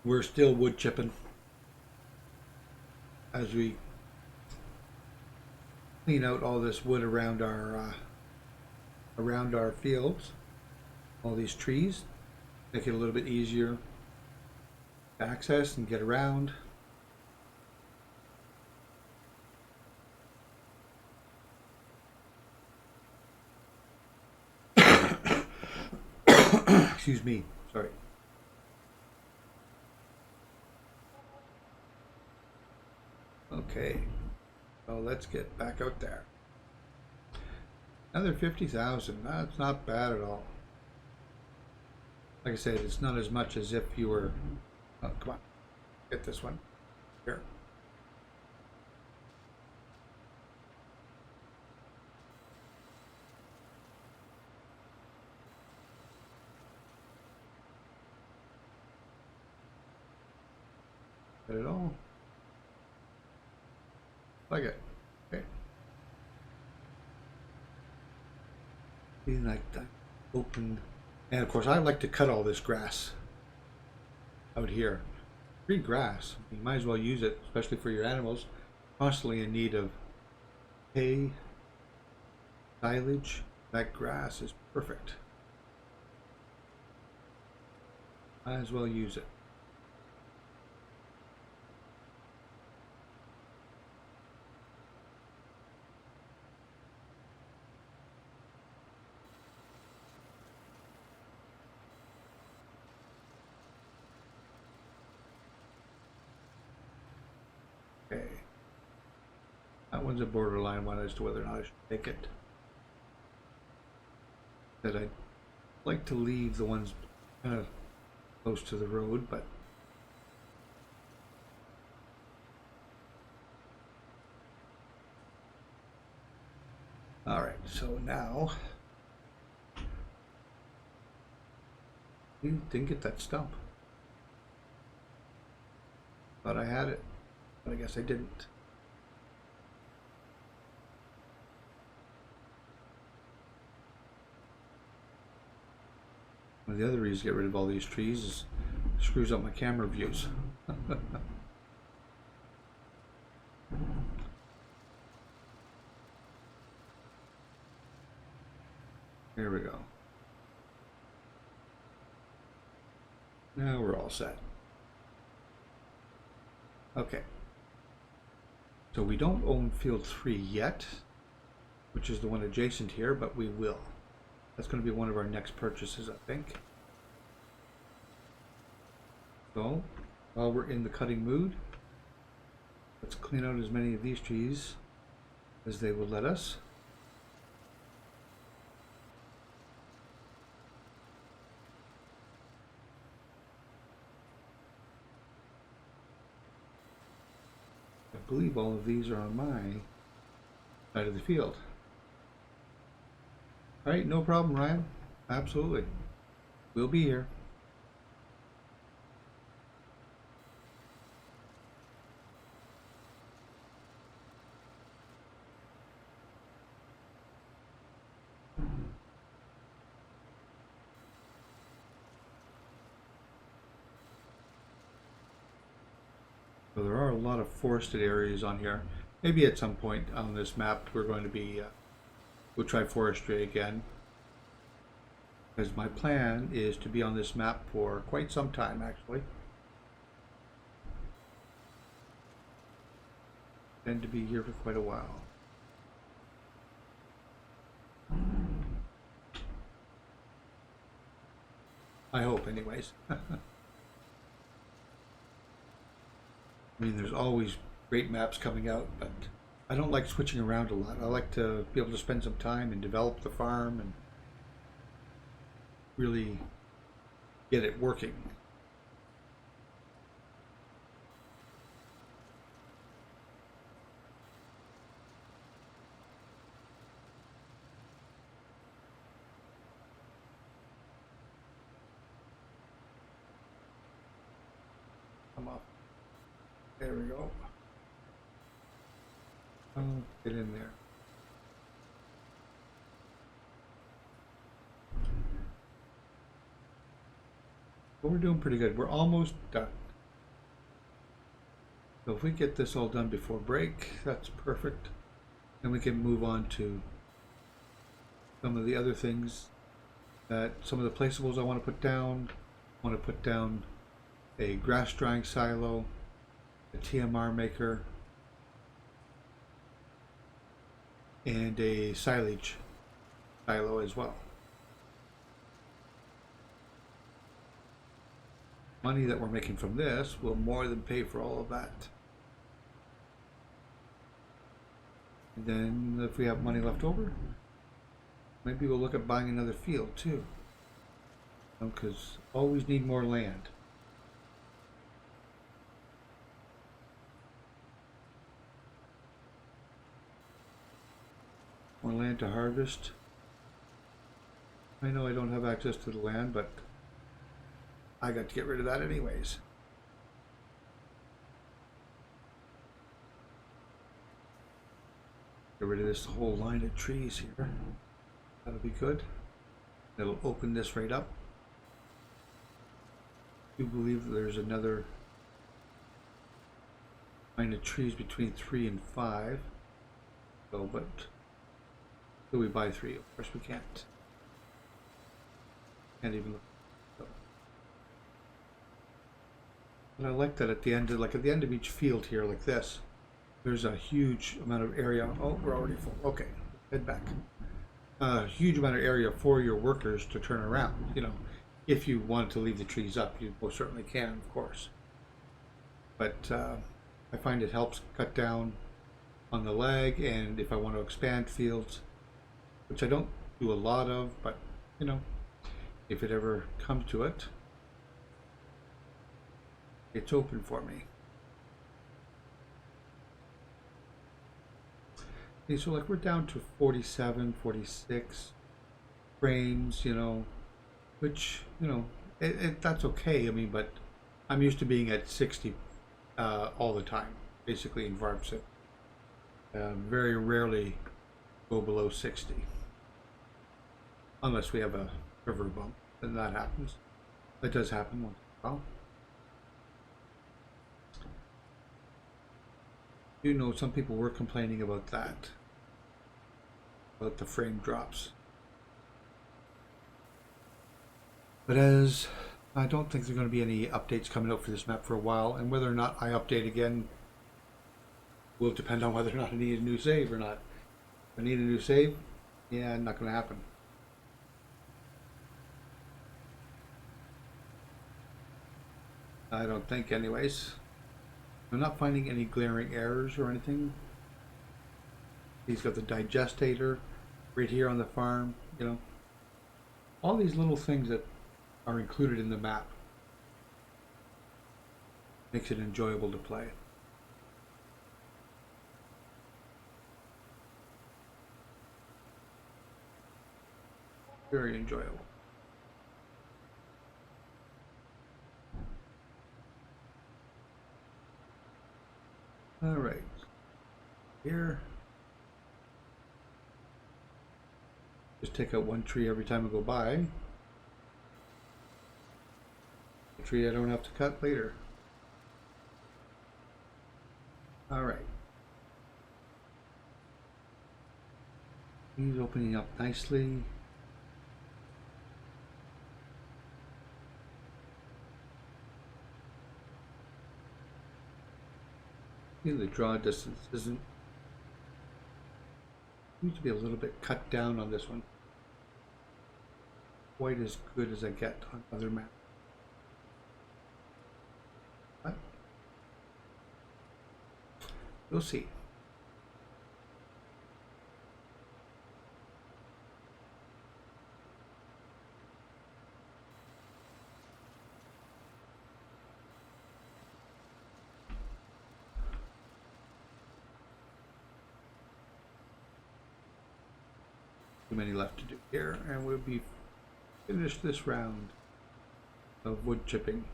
We're still wood chipping as we clean out all this wood around our fields, all these trees, make it a little bit easier to access and get around. Excuse me, sorry. Okay, so let's get back out there. Another 50,000. That's not bad at all. Like I said, it's not as much as if you were. Oh, come on, get this one here. Get it all. Like it. Okay. See, like that opened And of course, I like to cut all this grass out here. Free grass. You might as well use it, especially for your animals. Constantly in need of hay, silage. That grass is perfect. Might as well use it. Okay. That one's a borderline one as to whether or not I should take it. That I'd like to leave the ones kind of close to the road, but all right, so now we didn't get that stump. Thought I had it, but I guess I didn't. One of the other reasons to get rid of all these trees is it screws up my camera views. There we go. Now we're all set. Okay. So we don't own field 3 yet, which is the one adjacent here, but we will. That's going to be one of our next purchases, I think. So, while we're in the cutting mood, let's clean out as many of these trees as they will let us. I believe all of these are on my side of the field. All right, no problem, Ryan. Absolutely. We'll be here. So there are a lot of forested areas on here. Maybe at some point on this map we're going to be, we'll try forestry again. Because my plan is to be on this map for quite some time, actually. And to be here for quite a while. I hope, anyways. I mean, there's always great maps coming out, but I don't like switching around a lot. I like to be able to spend some time and develop the farm and really get it working. Come up. There we go. Oh, get in there. But we're doing pretty good. We're almost done. So if we get this all done before break, that's perfect. Then we can move on to some of the other things that some of the placeables I want to put down. I want to put down a grass drying silo, a TMR maker, and a silage silo as well. Money that we're making from this will more than pay for all of that. And then if we have money left over, maybe we'll look at buying another field too. Because always need more land. More land to harvest. I know I don't have access to the land, but I got to get rid of that anyways. Get rid of this whole line of trees here. That'll be good. It'll open this right up. do believe that there's another line of trees between 3 and 5. So, but do we buy 3? Of course we can't. Can't even look. So. And I like that at the end, like at the end of each field here, like this, there's a huge amount of area. Oh, we're already full. Okay, head back. A huge amount of area for your workers to turn around. You know, if you wanted to leave the trees up, you most certainly can, of course. But I find it helps cut down on the lag, and if I want to expand fields, which I don't do a lot of, but you know, if it ever comes to it, it's open for me. Okay, so like we're down to 47, 46 frames, you know, which, you know, that's okay. I mean, but I'm used to being at 60 all the time, basically in VARP Sim. Very rarely go below 60. Unless we have a river bump, then that happens. That does happen once in a while. You know, some people were complaining about that, about the frame drops. But as I don't think there's going to be any updates coming out for this map for a while, and whether or not I update again will depend on whether or not I need a new save or not. If I need a new save, yeah, not going to happen. I don't think, anyways. I'm not finding any glaring errors or anything. He's got the digestator right here on the farm, you know. All these little things that are included in the map makes it enjoyable to play. Very enjoyable. All right, here, just take out one tree every time I go by. A tree I don't have to cut later. All right. He's opening up nicely. The draw distance isn't, needs to be a little bit cut down on this one. Quite as good as I get on other maps. But we'll see. Too many left to do here, and we'll be finished this round of wood chipping.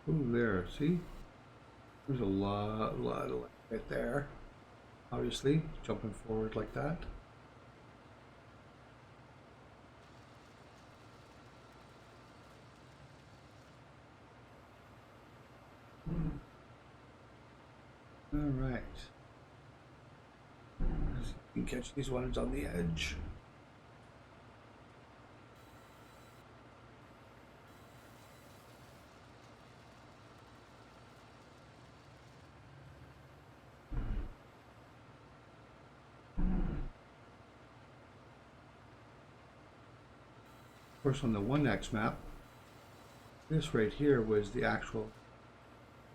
Ooh, there, see? There's a lot of light right there. Obviously, jumping forward like that. All right. You can catch these ones on the edge. Of course, on the 1X map, this right here was the actual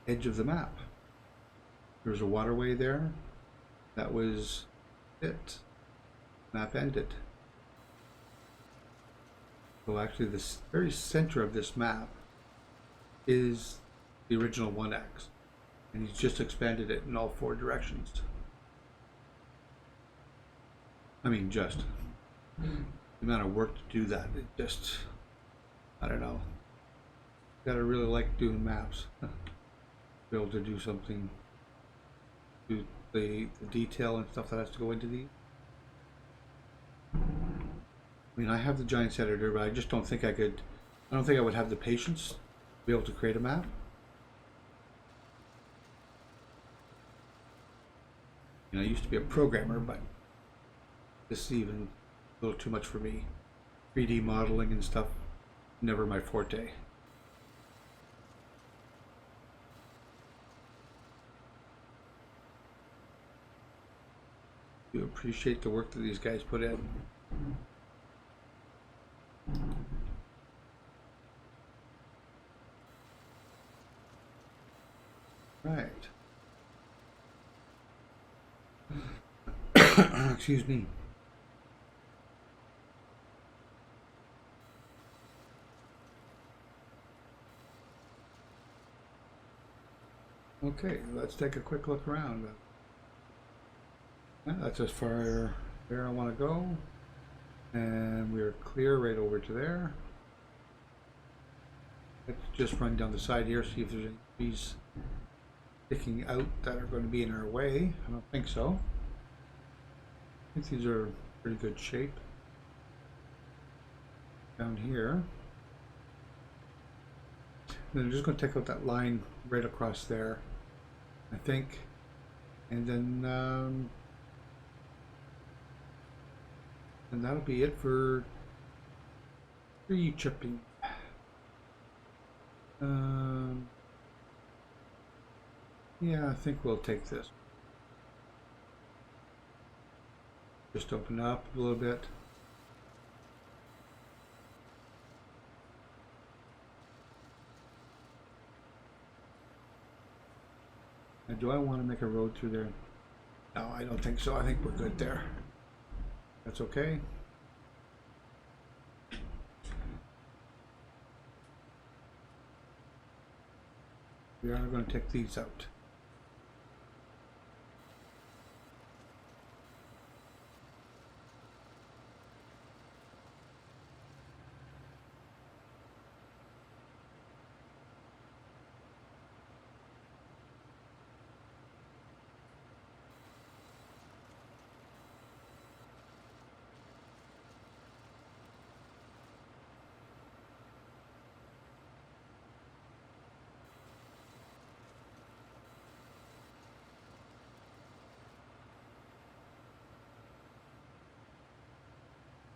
edge of the map. There was a waterway there. That was it. Map ended. So actually, the very center of this map is the original 1X, and he's just expanded it in all 4 directions. I mean, just the amount of work to do that, it just, I don't know. Gotta really like doing maps. Be able to do something, do the detail and stuff that has to go into these. I mean, I have the Giants editor, but I just don't think I could. I don't think I would have the patience to be able to create a map. You know, I used to be a programmer, but this is even a little too much for me. 3D modeling and stuff, never my forte. I do appreciate the work that these guys put in. Right. Excuse me. Okay, let's take a quick look around. Yeah, that's as far where I want to go. And we're clear right over to there. Let's just run down the side here, see if there's any trees sticking out that are going to be in our way. I don't think so. I think these are pretty good shape. Down here. And then I'm just going to take out that line right across there, I think. And then and that'll be it for tree chipping. Yeah, I think we'll take this. Just open up a little bit. And do I want to make a road through there? No, I don't think so. I think we're good there. That's okay. We are going to take these out.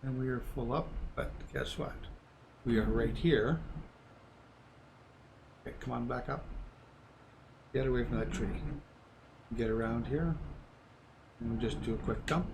And we are full up, but guess what? We are right here. Okay, come on back up. Get away from that tree. Get around here. And we'll just do a quick dump.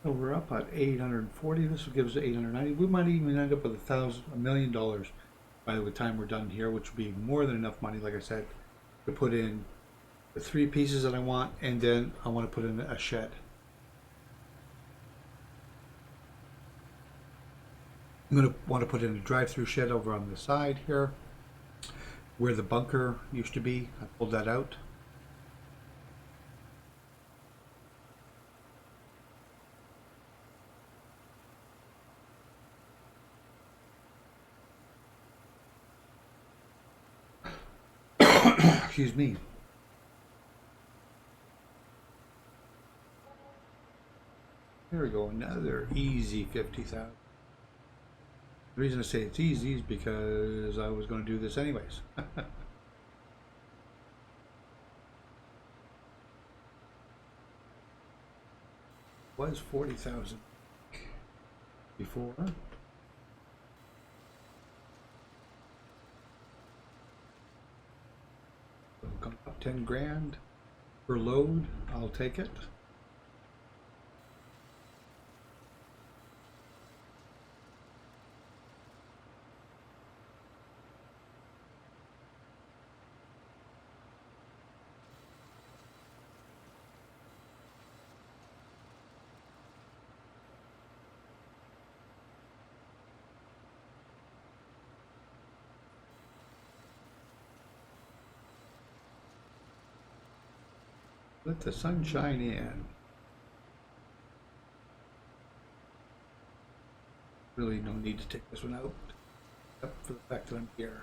So we're up at 840. This will give us 890. We might even end up with $1 million by the time we're done here, which would be more than enough money, like I said, to put in the 3 pieces that I want, and then I want to put in a shed. I'm going to want to put in a drive-through shed over on the side here, where the bunker used to be. I pulled that out. Excuse me. There we go, another easy 50,000. The reason I say it's easy is because I was going to do this anyways. Was 40,000 before. So come up 10 grand per load. I'll take it. Let the sunshine in. Really no need to take this one out, except for the fact that I'm here.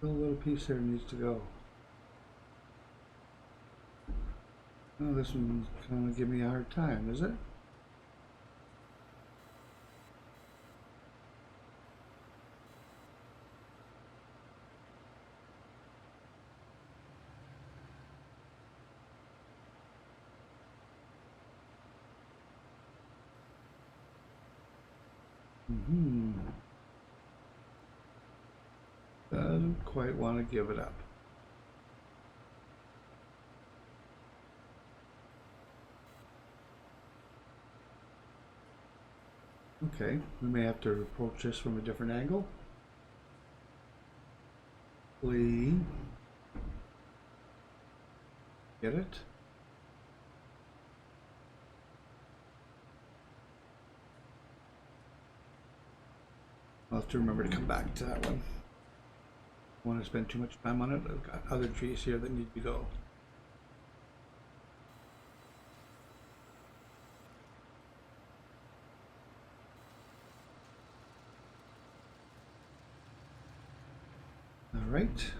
A little piece there needs to go. Oh, this one's gonna give me a hard time, is it? Doesn't quite want to give it up. Okay, we may have to approach this from a different angle. Please. Get it? I'll have to remember to come back to that one. I don't want to spend too much time on it. I've got other trees here that need to go. All right.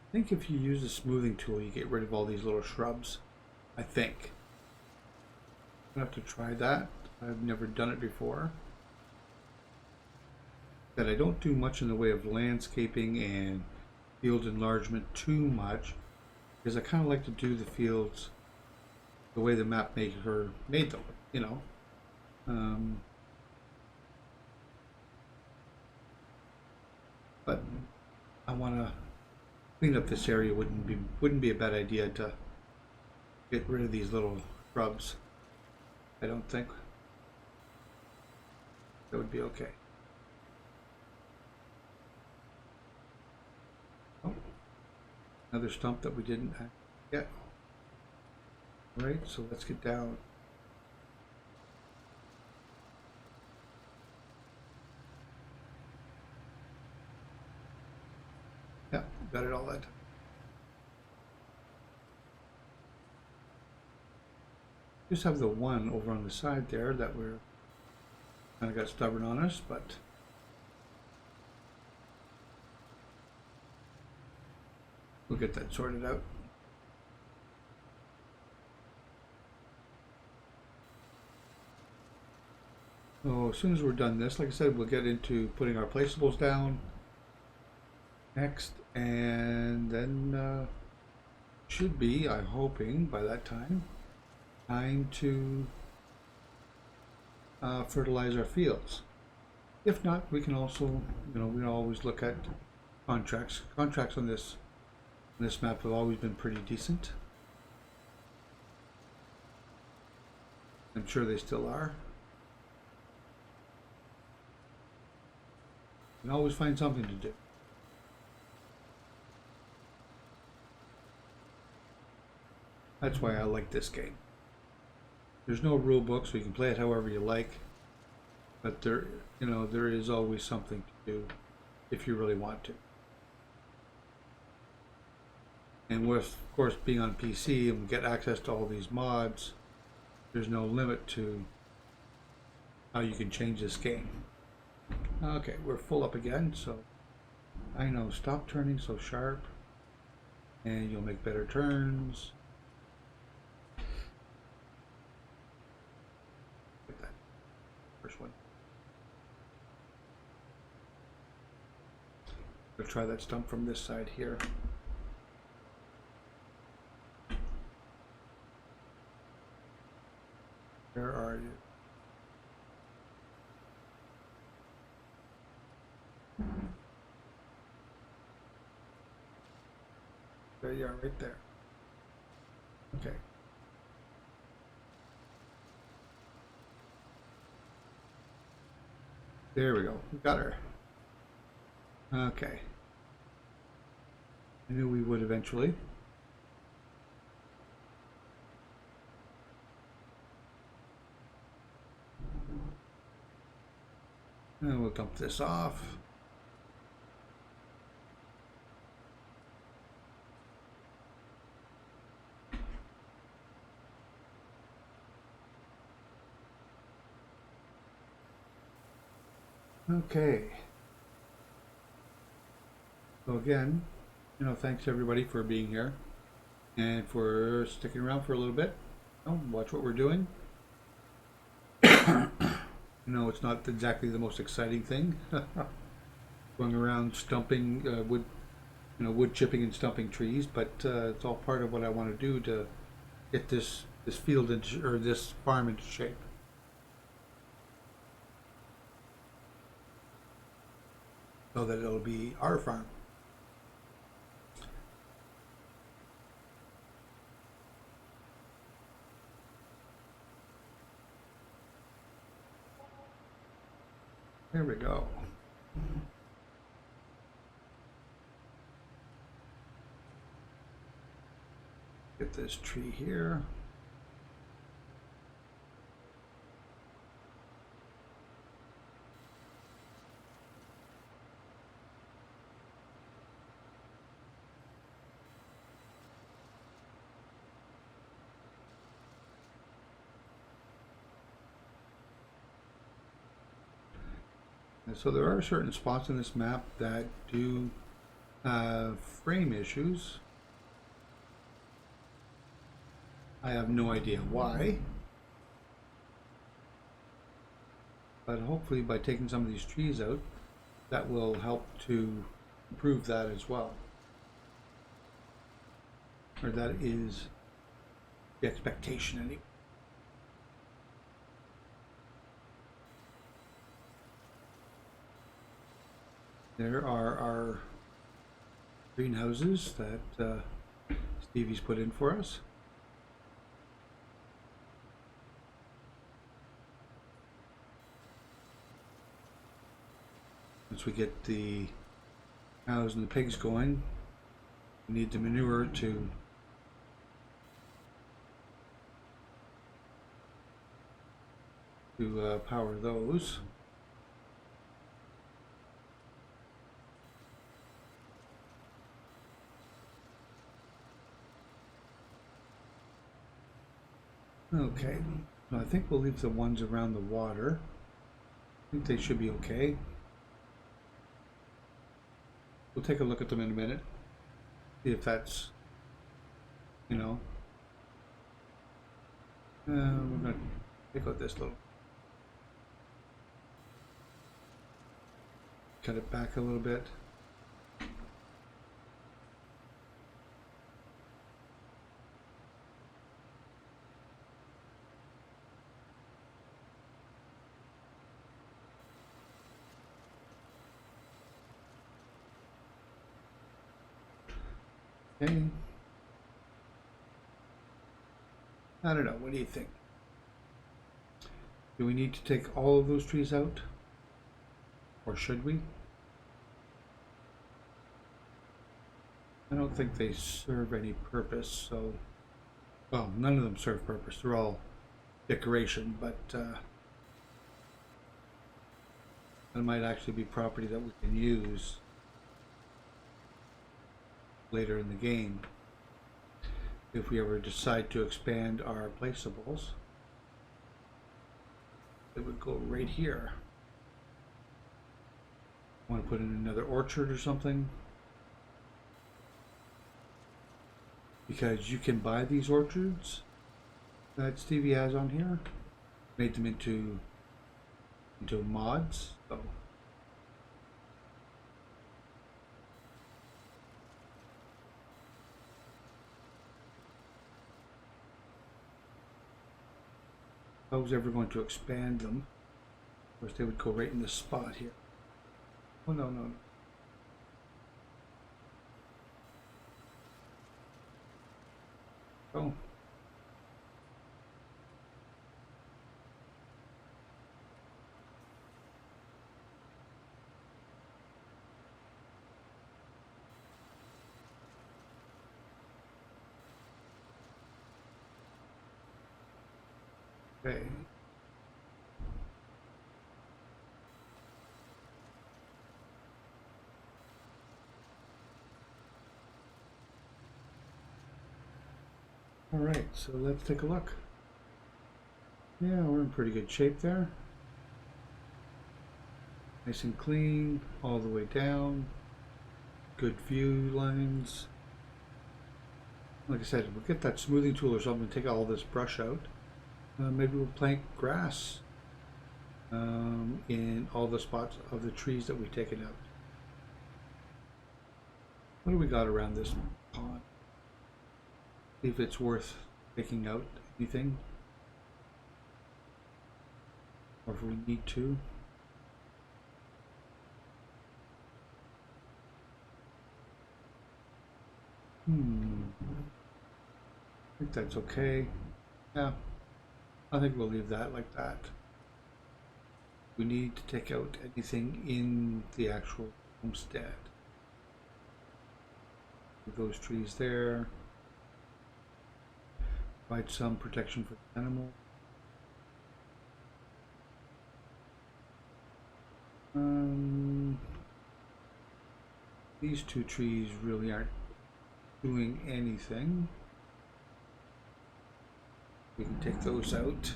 I think if you use the smoothing tool, you get rid of all these little shrubs. I think. I'm gonna have to try that. I've never done it before. That I don't do much in the way of landscaping and field enlargement too much, because I kind of like to do the fields the way the map maker made them, you know. But I want to clean up this area. Wouldn't be a bad idea to get rid of these little shrubs. I don't think that would be okay. Oh, another stump that we didn't get. All right, so let's get down. Yeah, got it all that. Just have the one over on the side there that we're kind of got stubborn on us, but we'll get that sorted out. So as soon as we're done this, like I said, we'll get into putting our placeables down next, and then should be, I'm hoping, by that time to fertilize our fields. If not, we can also, we can always look at contracts. Contracts on this map have always been pretty decent. I'm sure they still are. You can always find something to do. That's why I like this game. There's no rule book, so you can play it however you like. But there is always something to do if you really want to. And with, of course, being on PC and we get access to all these mods, there's no limit to how you can change this game. Okay, we're full up again, so I know, stop turning so sharp and you'll make better turns. first one. I'll try that stump from this side here. Where are you? There you are, right there. Okay. There we go. We got her. Okay. I knew we would eventually. And we'll dump this off. Okay. So again, thanks everybody for being here and for sticking around for a little bit. Watch what we're doing. It's not exactly the most exciting thing. Going around stumping wood, wood chipping and stumping trees, but it's all part of what I want to do to get this field or this farm into shape. So that it'll be our farm. There we go. Get this tree here. And so there are certain spots in this map that do have frame issues. I have no idea why, but hopefully by taking some of these trees out, that will help to improve that as well. Or that is the expectation anyway. There are our greenhouses that Stevie's put in for us. Once we get the cows and the pigs going, we need the manure to power those. Okay, so I think we'll leave the ones around the water. I think they should be okay. We'll take a look at them in a minute. See if that's, we're going to take out this little. Cut it back a little bit. Okay. I don't know. What do you think? Do we need to take all of those trees out? Or should we? I don't think they serve any purpose, so... Well, none of them serve purpose. They're all decoration, but... that might actually be property that we can use later in the game if we ever decide to expand our placeables. It would go right here. Want to put in another orchard or something, because you can buy these orchards that Stevie has on here, made them into into mods. So if I was ever going to expand them, of course they would go right in this spot here. Oh no, no, no. Oh. Okay. All right, so let's take a look. Yeah, we're in pretty good shape there. Nice and clean all the way down. Good view lines. Like I said, we'll get that smoothing tool or something to take all this brush out. Maybe we'll plant grass in all the spots of the trees that we've taken out. What do we got around this pond? See if it's worth taking out anything, or if we need to. I think that's okay. Yeah, I think we'll leave that like that. We need to take out anything in the actual homestead. Those trees there. Provide some protection for the animal. These two trees really aren't doing anything. We can take those out.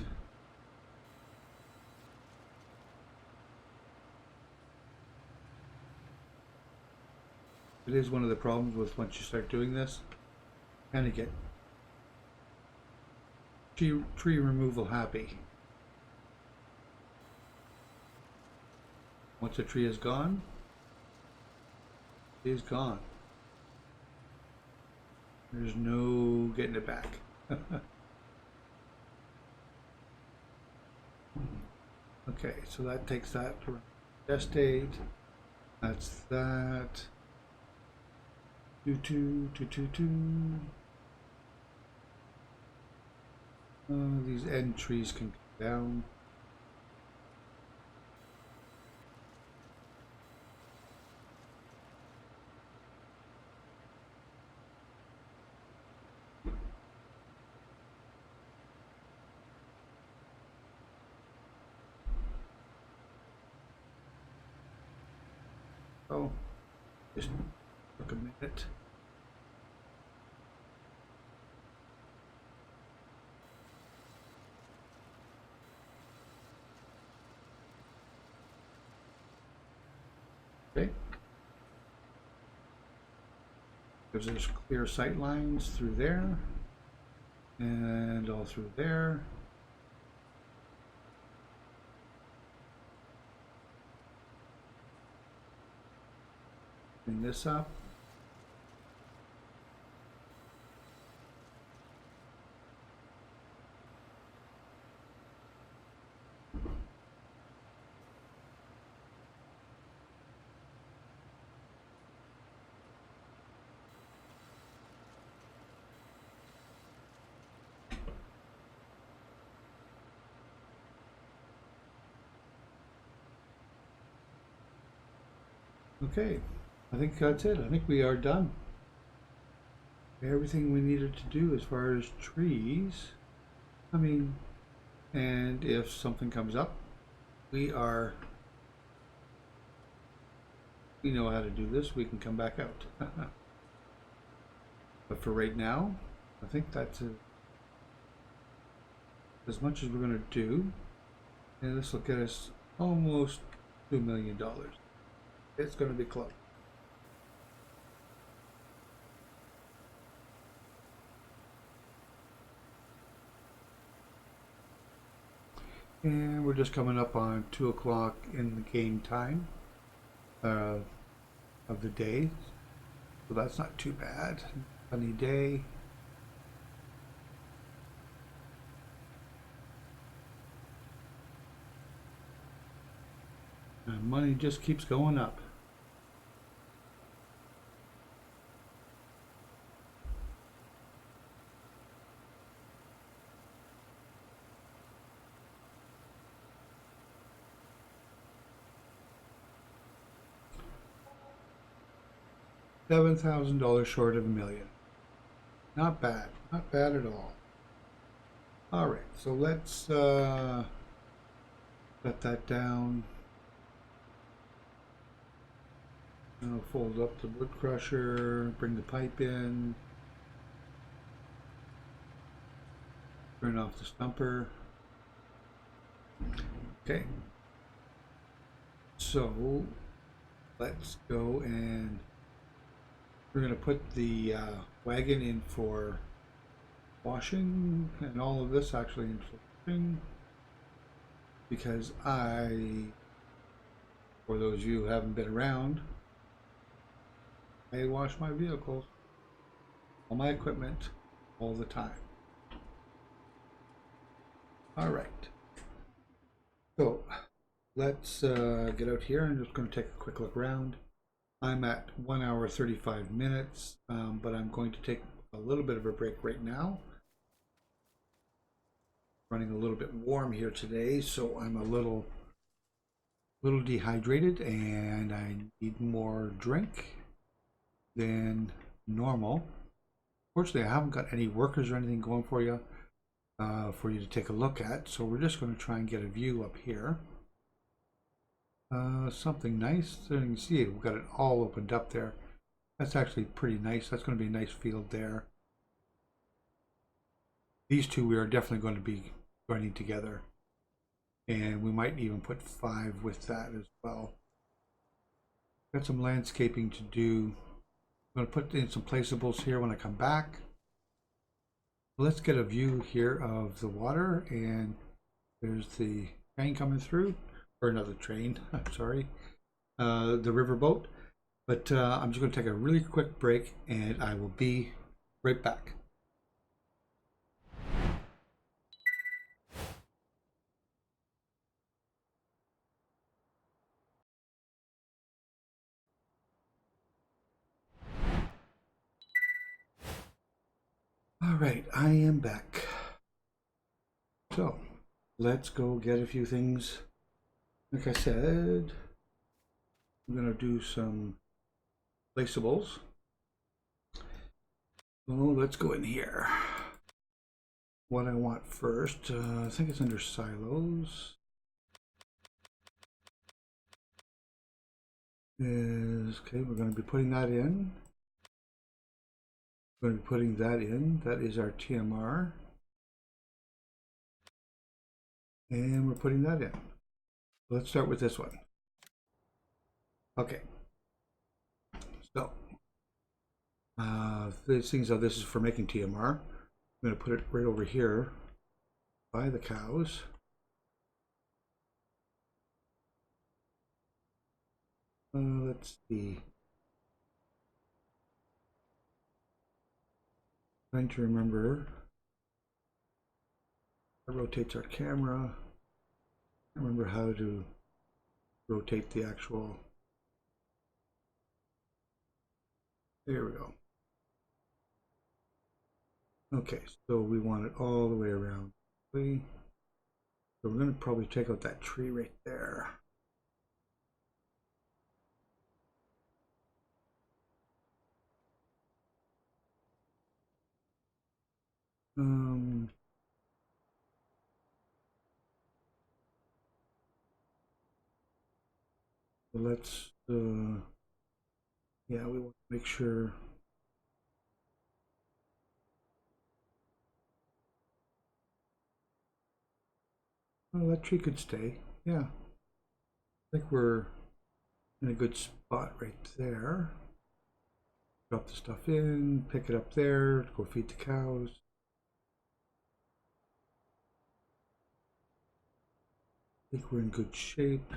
It is one of the problems with once you start doing this, kind of get tree removal happy. Once a tree is gone, it is gone. There's no getting it back. Okay, so that takes that gestate. That's that. 2, 2, 2, 2, 2. These end trees can come down. Oh, just took a minute. Okay. Gives us clear sight lines through there and all through there. Clean this up. Okay, I think that's it. I think we are done. Everything we needed to do as far as trees. I mean, and if something comes up, we know how to do this. We can come back out. But for right now, I think that's as much as we're going to do. And this will get us almost $2 million. It's going to be close. And we're just coming up on 2 o'clock in the game time of the day. So that's not too bad. Sunny day. And money just keeps going up. $7,000 short of $1,000,000. Not bad. Not bad at all. All right, so let's set that down. I'll fold up the wood crusher, bring the pipe in, turn off the stumper. Okay, so let's go and we're going to put the wagon in for washing and all of this actually in for washing, because for those of you who haven't been around, I wash my vehicles, all my equipment, all the time. All right. So let's get out here. I'm just going to take a quick look around. I'm at 1 hour 35 minutes, but I'm going to take a little bit of a break right now. Running a little bit warm here today, so I'm a little dehydrated and I need more drink than normal. Fortunately, I haven't got any workers or anything going for you to take a look at, so we're just going to try and get a view up here. Something nice. So you can see it, we've got it all opened up there. That's actually pretty nice. That's going to be a nice field there. These two we are definitely going to be running together, and we might even put 5 with that as well. Got some landscaping to do. I'm going to put in some placeables here when I come back. Let's get a view here of the water, and there's the train coming through, or another train, I'm sorry, the riverboat. But I'm just going to take a really quick break and I will be right back. All right, I am back. So let's go get a few things. Like I said, I'm going to do some placeables. So let's go in here. What I want first, I think it's under silos, is, okay, we're going to be putting that in. We're going to be putting that in. That is our TMR. And we're putting that in. Let's start with this one. Okay. So, these things, this is for making TMR. I'm going to put it right over here by the cows. Let's see. Trying to remember. That rotates our camera. I remember how to rotate the actual. There we go. Okay, so we want it all the way around. So we're going to probably take out that tree right there. So let's, yeah, we want to make sure. Oh, that tree could stay. Yeah. I think we're in a good spot right there. Drop the stuff in, pick it up there, go feed the cows. think we're in good shape.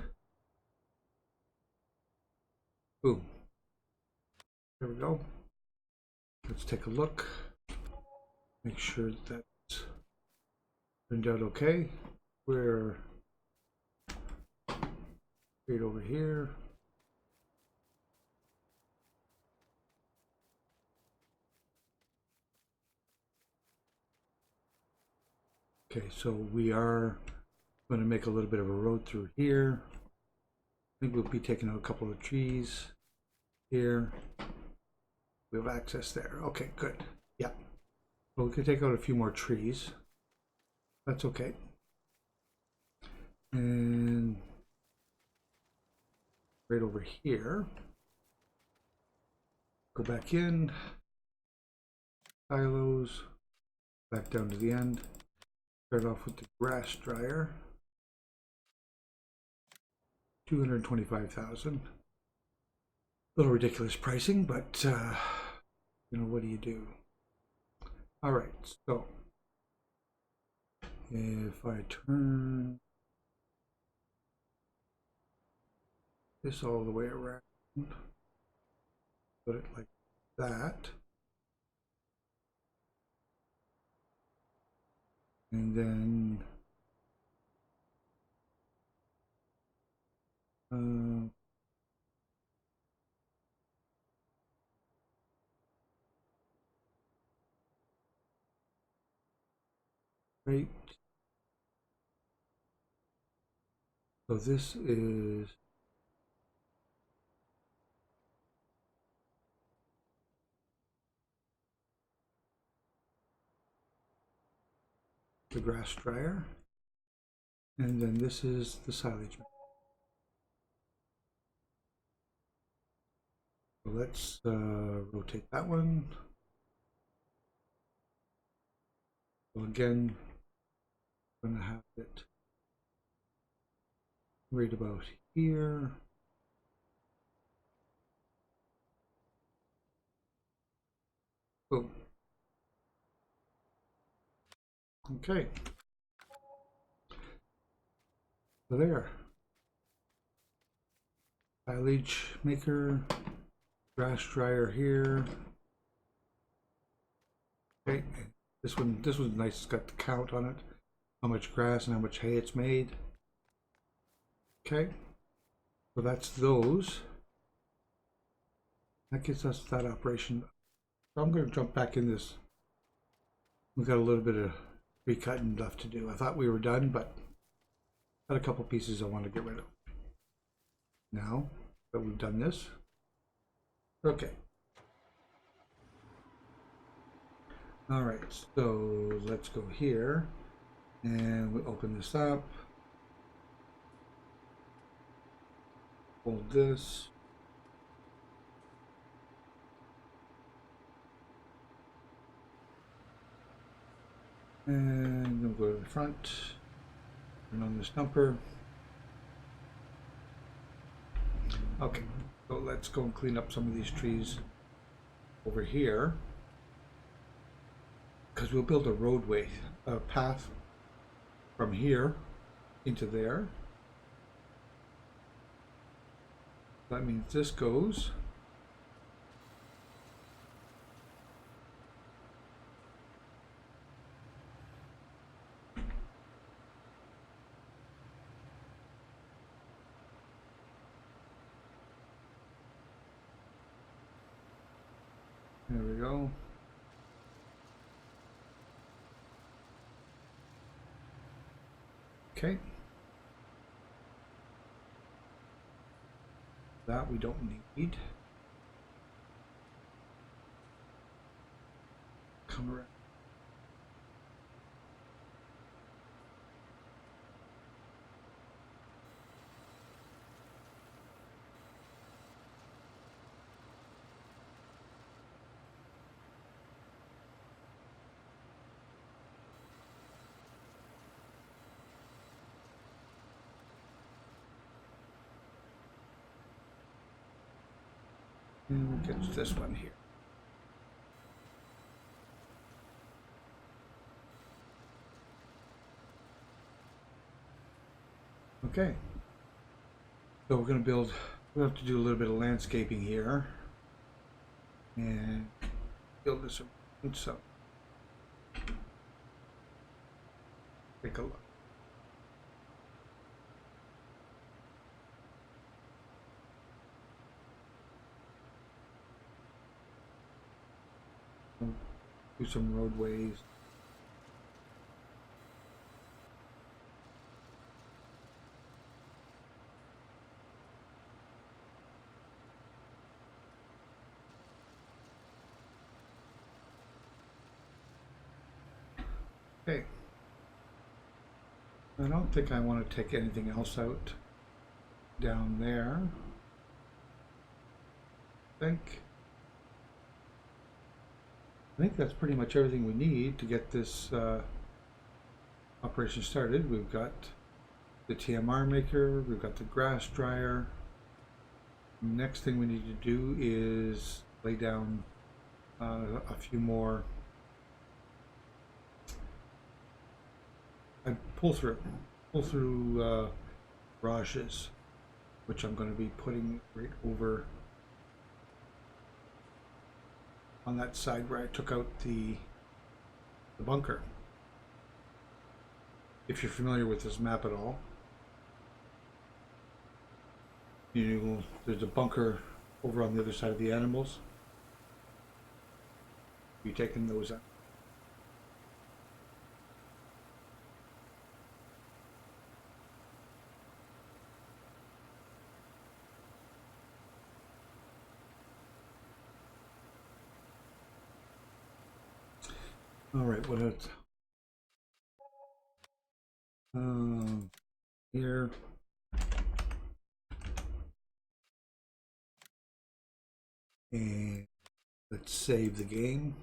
Boom. There we go. Let's take a look. Make sure that's turned out okay. We're right over here. Okay, so we are going to make a little bit of a road through here. I think we'll be taking out a couple of trees here. We have access there. Okay, good. Yeah. Well, we can take out a few more trees. That's okay. And right over here. Go back in. Silos. Back down to the end. Start off with the grass dryer. 225,000. A little ridiculous pricing, but you know, what do you do? All right, so if I turn this all the way around, put it like that, and then right. So this is the grass dryer, and then this is the silage. So let's rotate that one. So again, I'm going to have it right about here. Boom. Okay. So there. Silage maker, grass dryer here. Okay. This one's nice. It's got the count on it, how much grass and how much hay it's made. Okay. So that's those. That gets us that operation. So I'm going to jump back in this. We've got a little bit of recutting left to do. I thought we were done, but got a couple pieces I want to get rid of. Now that we've done this. Okay. All right, so let's go here and we open this up. Hold this. And we'll go to the front. Turn on this dumper. Okay, so let's go and clean up some of these trees over here, because we'll build a roadway, a path from here into there. That means this goes there we go. Okay. That we don't need. Come around. And we'll get to this one here. Okay. So we're going to build, we'll have to do a little bit of landscaping here. And build this around, so take a look. Do some roadways. Okay. I don't think I want to take anything else out down there. I think that's pretty much everything we need to get this operation started. We've got the TMR maker, we've got the grass dryer. Next thing we need to do is lay down a few more. I pull through garages, which I'm going to be putting right over on that side where I took out the bunker. If you're familiar with this map at all, there's a bunker over on the other side of the animals. You're taking those out. All right, what else? Here. And let's save the game,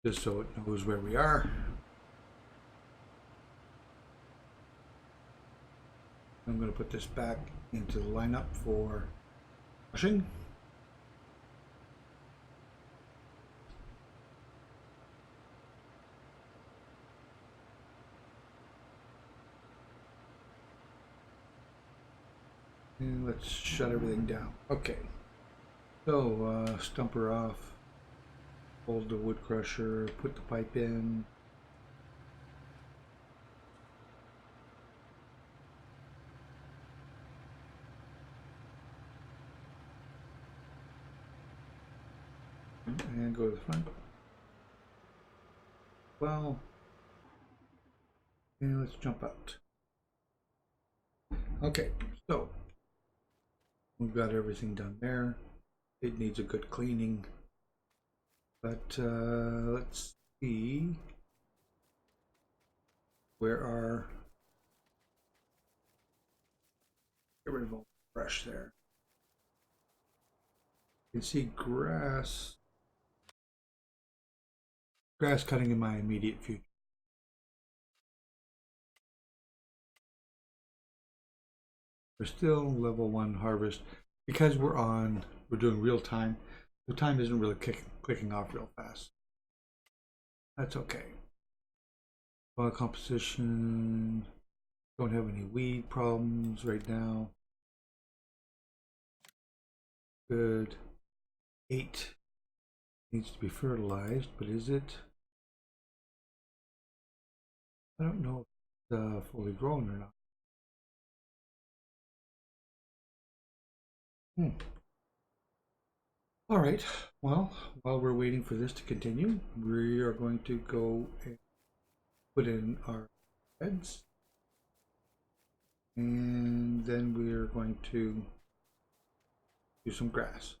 just so it knows where we are. I'm going to put this back into the lineup for washing. And let's shut everything down. Okay. So, stump her off. Hold the wood crusher, put the pipe in. And go to the front. Well, and let's jump out. Okay, so we've got everything done there. It needs a good cleaning, but let's see where our, get rid of all the brush there. You can see grass cutting in my immediate future. We're still level 1 harvest because we're doing real time. The time isn't really clicking off real fast. That's okay. Soil composition, don't have any weed problems right now. Good. 8 needs to be fertilized, but is it? I don't know if it's fully grown or not. All right, well, while we're waiting for this to continue, we are going to go and put in our beds. And then we're going to do some grass.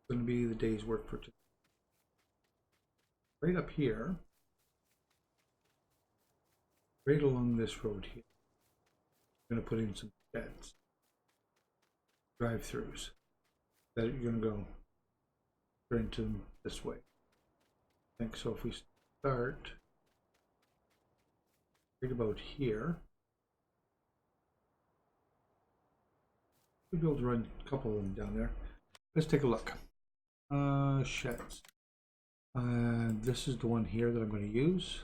It's going to be the day's work for today. Right up here, right along this road here, I'm going to put in some sheds, drive-throughs that you're going to go into this way. I think so. If we start right about here, we'll be able to run a couple of them down there. Let's take a look. Sheds. This is the one here that I'm going to use.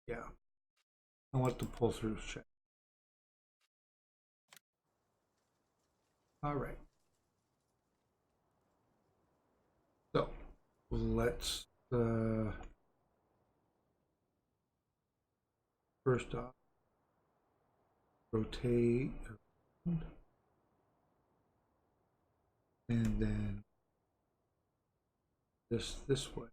Yeah, I want the pull through check. All right. So let's first off rotate around, and then this way.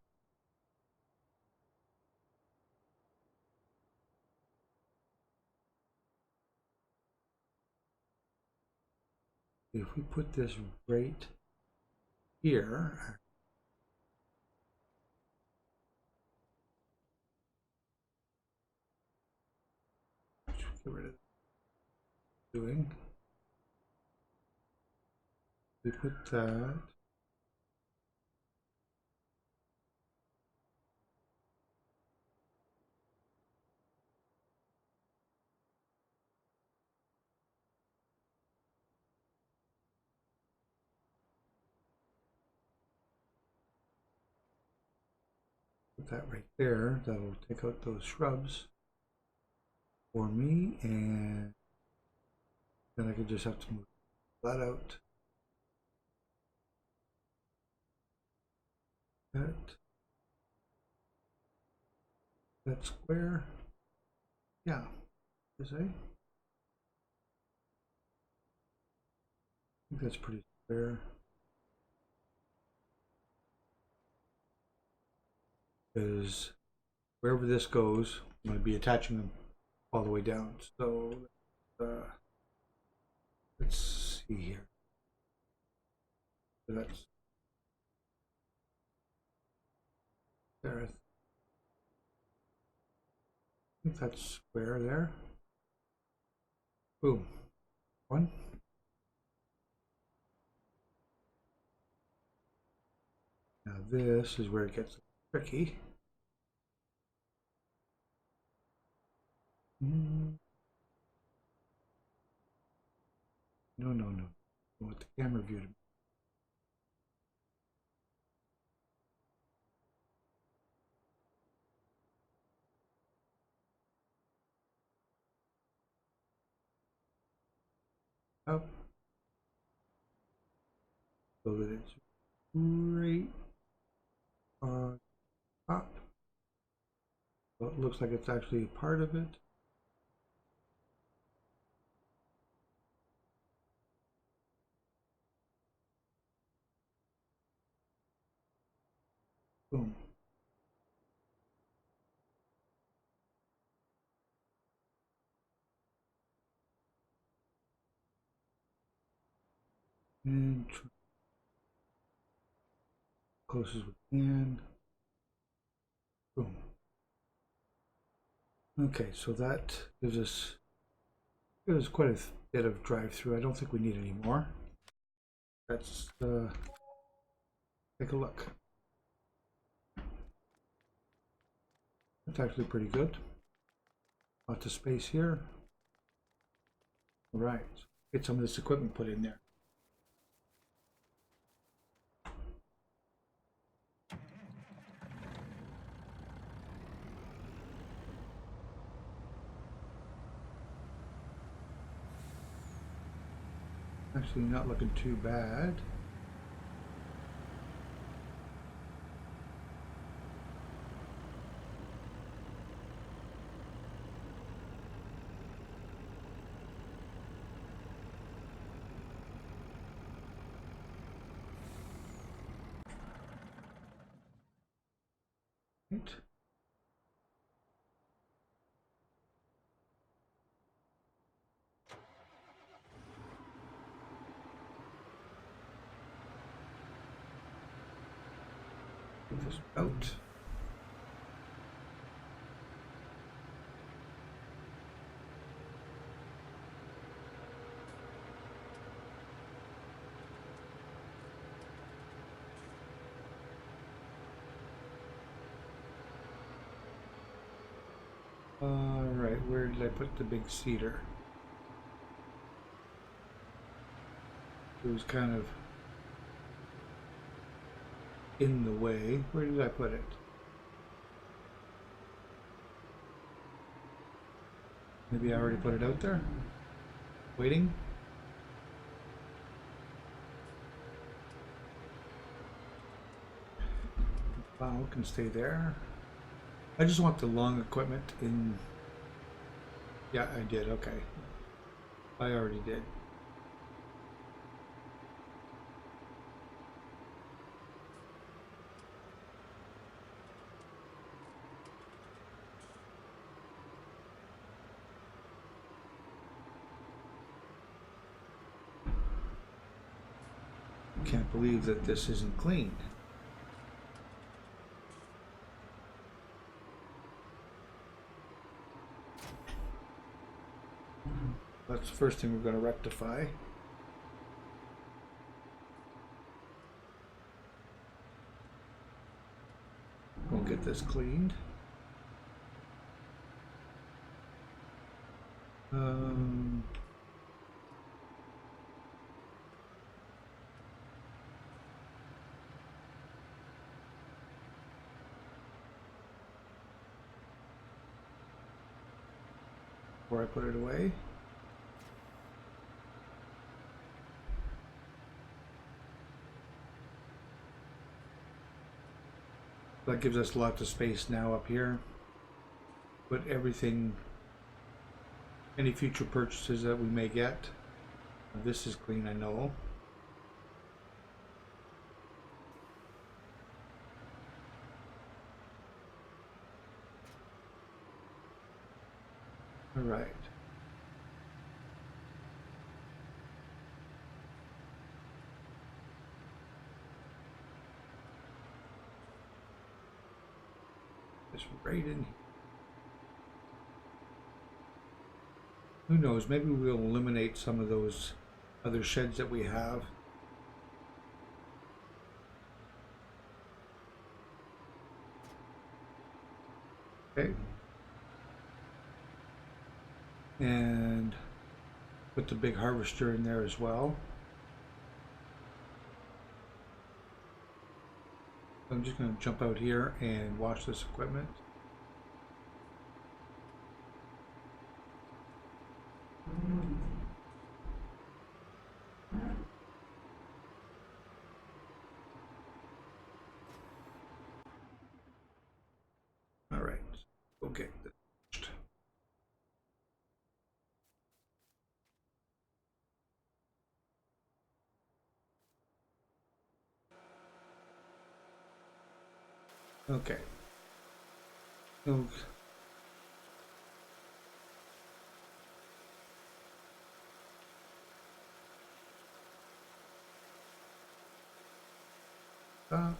If we put this right here, get rid of doing. We put that. Put that right there. That'll take out those shrubs for me, and then I could just have to move that out. That square. Yeah. Is I think that's pretty square. Because wherever this goes, I'm going to be attaching them all the way down. So let's see here. So that's there. I think that's square there. Boom. One. Now this is where it gets tricky. No, no, no. I want the camera view to be. Up so that it's right on top. So it looks like it's actually part of it. Boom. And close as we can. Boom. Okay, so that gives us quite a bit of drive through. I don't think we need any more. Let's take a look. It's actually pretty good. Lots of space here. All right, get some of this equipment put in there. Actually, not looking too bad. Right. Get this out. All right, where did I put the big cedar? It was kind of in the way. Where did I put it? Maybe I already put it out there. Waiting. Plow can stay there. I just want the long equipment in. Yeah, I did. Okay. I already did. Can't believe that this isn't clean. That's the first thing we're going to rectify. We'll get this cleaned. Um, before I put it away. That gives us lots of space now up here. Put everything, any future purchases that we may get. This is clean, I know. All right. Just right in here. Who knows? Maybe we'll eliminate some of those other sheds that we have. Okay. And put the big harvester in there as well. I'm just going to jump out here and wash this equipment. All right, okay. Okay. So, stop.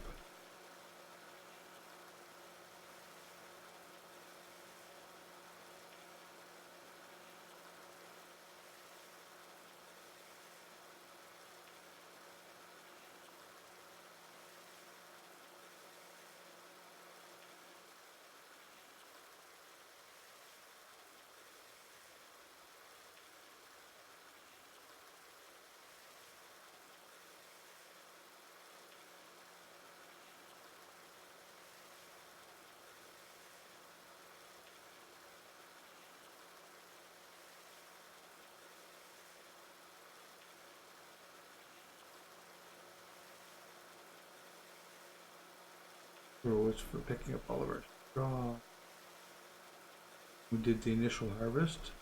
Rules for picking up all of our straw. We did the initial harvest.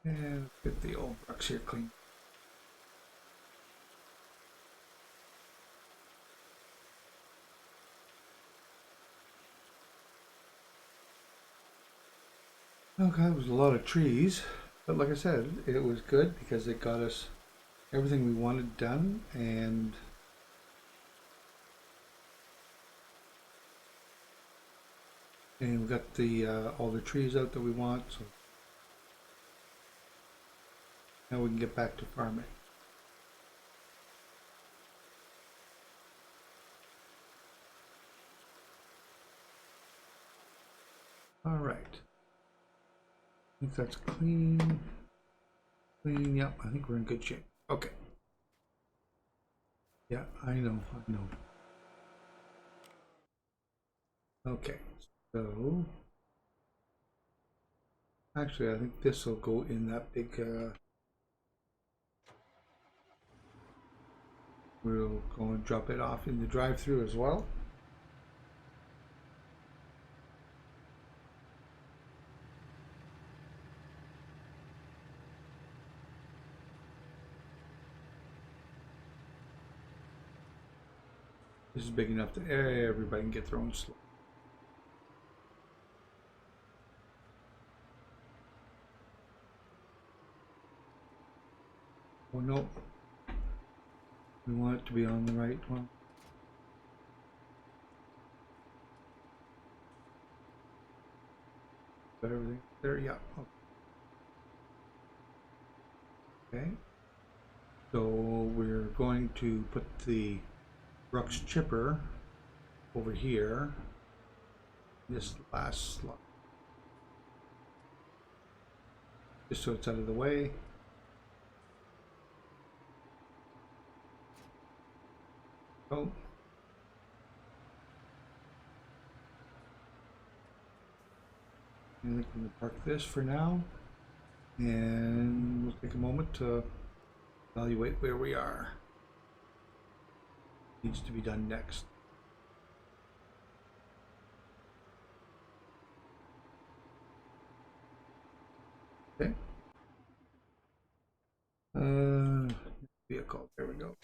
And get the old rocks here clean. Okay, it was a lot of trees, but like I said, it was good because it got us everything we wanted done, and we got the all the trees out that we want. So now we can get back to farming. All right. I think that's clean. Clean. Yep. I think we're in good shape. Okay. Yeah, I know, I know. Okay, so actually, I think this will go in that big. We'll go and drop it off in the drive-through as well. This is big enough that everybody can get their own slot. Oh no, we want it to be on the right one. Got everything there, yeah. Okay, so we're going to put the Brooks chipper over here, this last slot, just so it's out of the way. Oh. And we can park this for now, and we'll take a moment to evaluate where we are. Needs to be done next. Okay. Vehicle. There we go.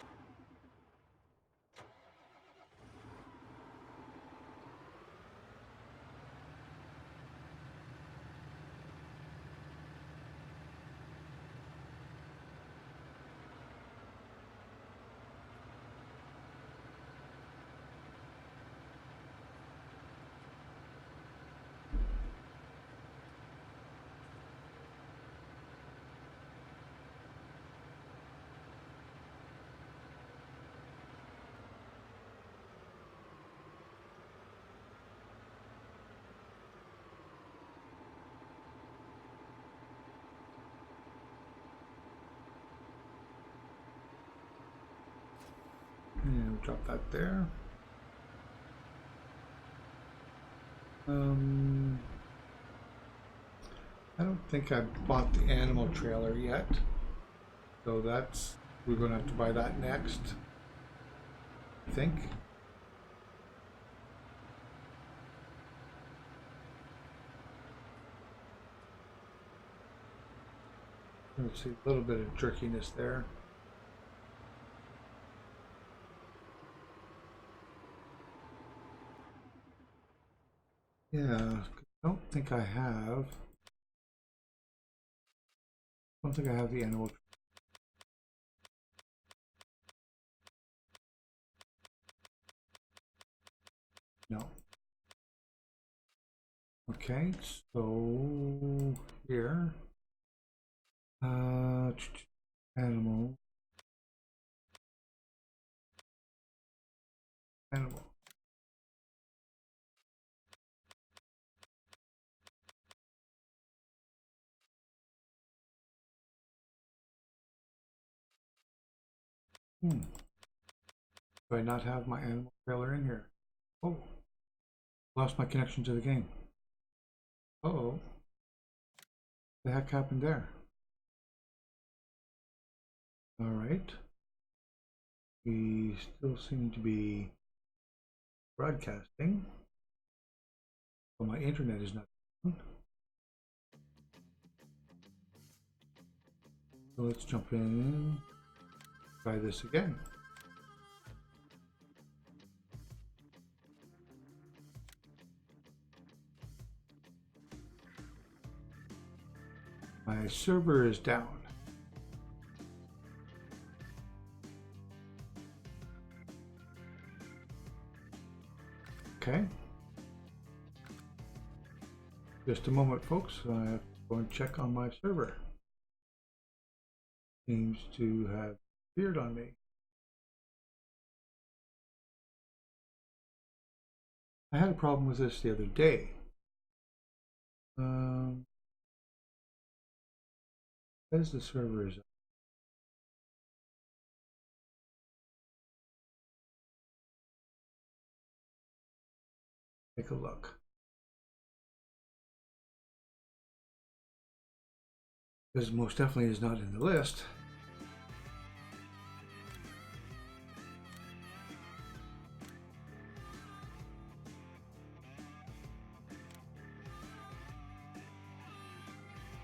And we'll drop that there. I don't think I bought the animal trailer yet, so that's we're going to have to buy that next, I think. Let's see, a little bit of jerkiness there. Yeah, I don't think I have. I don't think I have the animal. No. Okay, so here, animal, animal. Do I not have my animal trailer in here? Oh, lost my connection to the game. Uh-oh. The heck happened there? All right. We still seem to be broadcasting. Well, my internet is not on. So let's jump in. Try this again. My server is down. Okay. Just a moment, folks. I have to go and check on my server. Seems to have appeared on me. I had a problem with this the other day. As the server is take a look. Because most definitely is not in the list.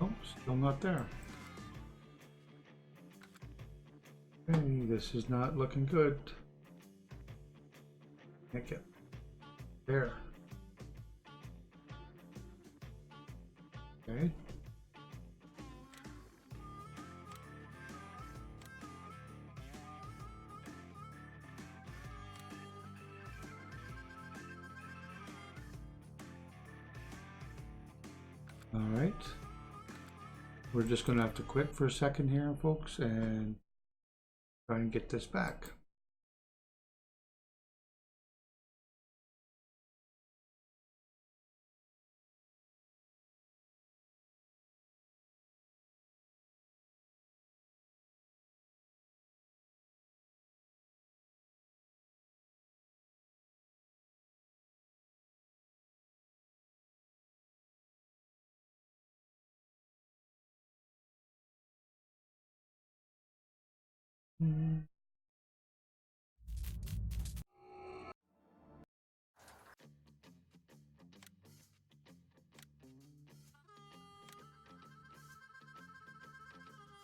Oh, still not there. Hey, this is not looking good. Can't get there. Okay. All right. We're just going to have to quit for a second here, folks, and try and get this back.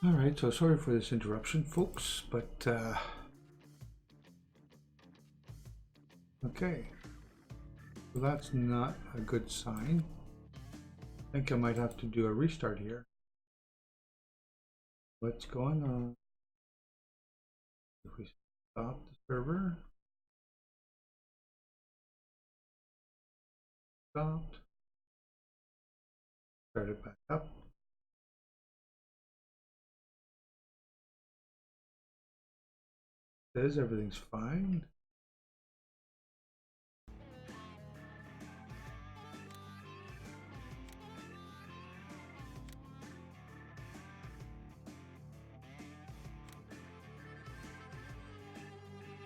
All right, so sorry for this interruption, folks, but okay. So that's not a good sign. I think I might have to do a restart here. What's going on? If we stop the server, stopped, start it back up. Says everything's fine.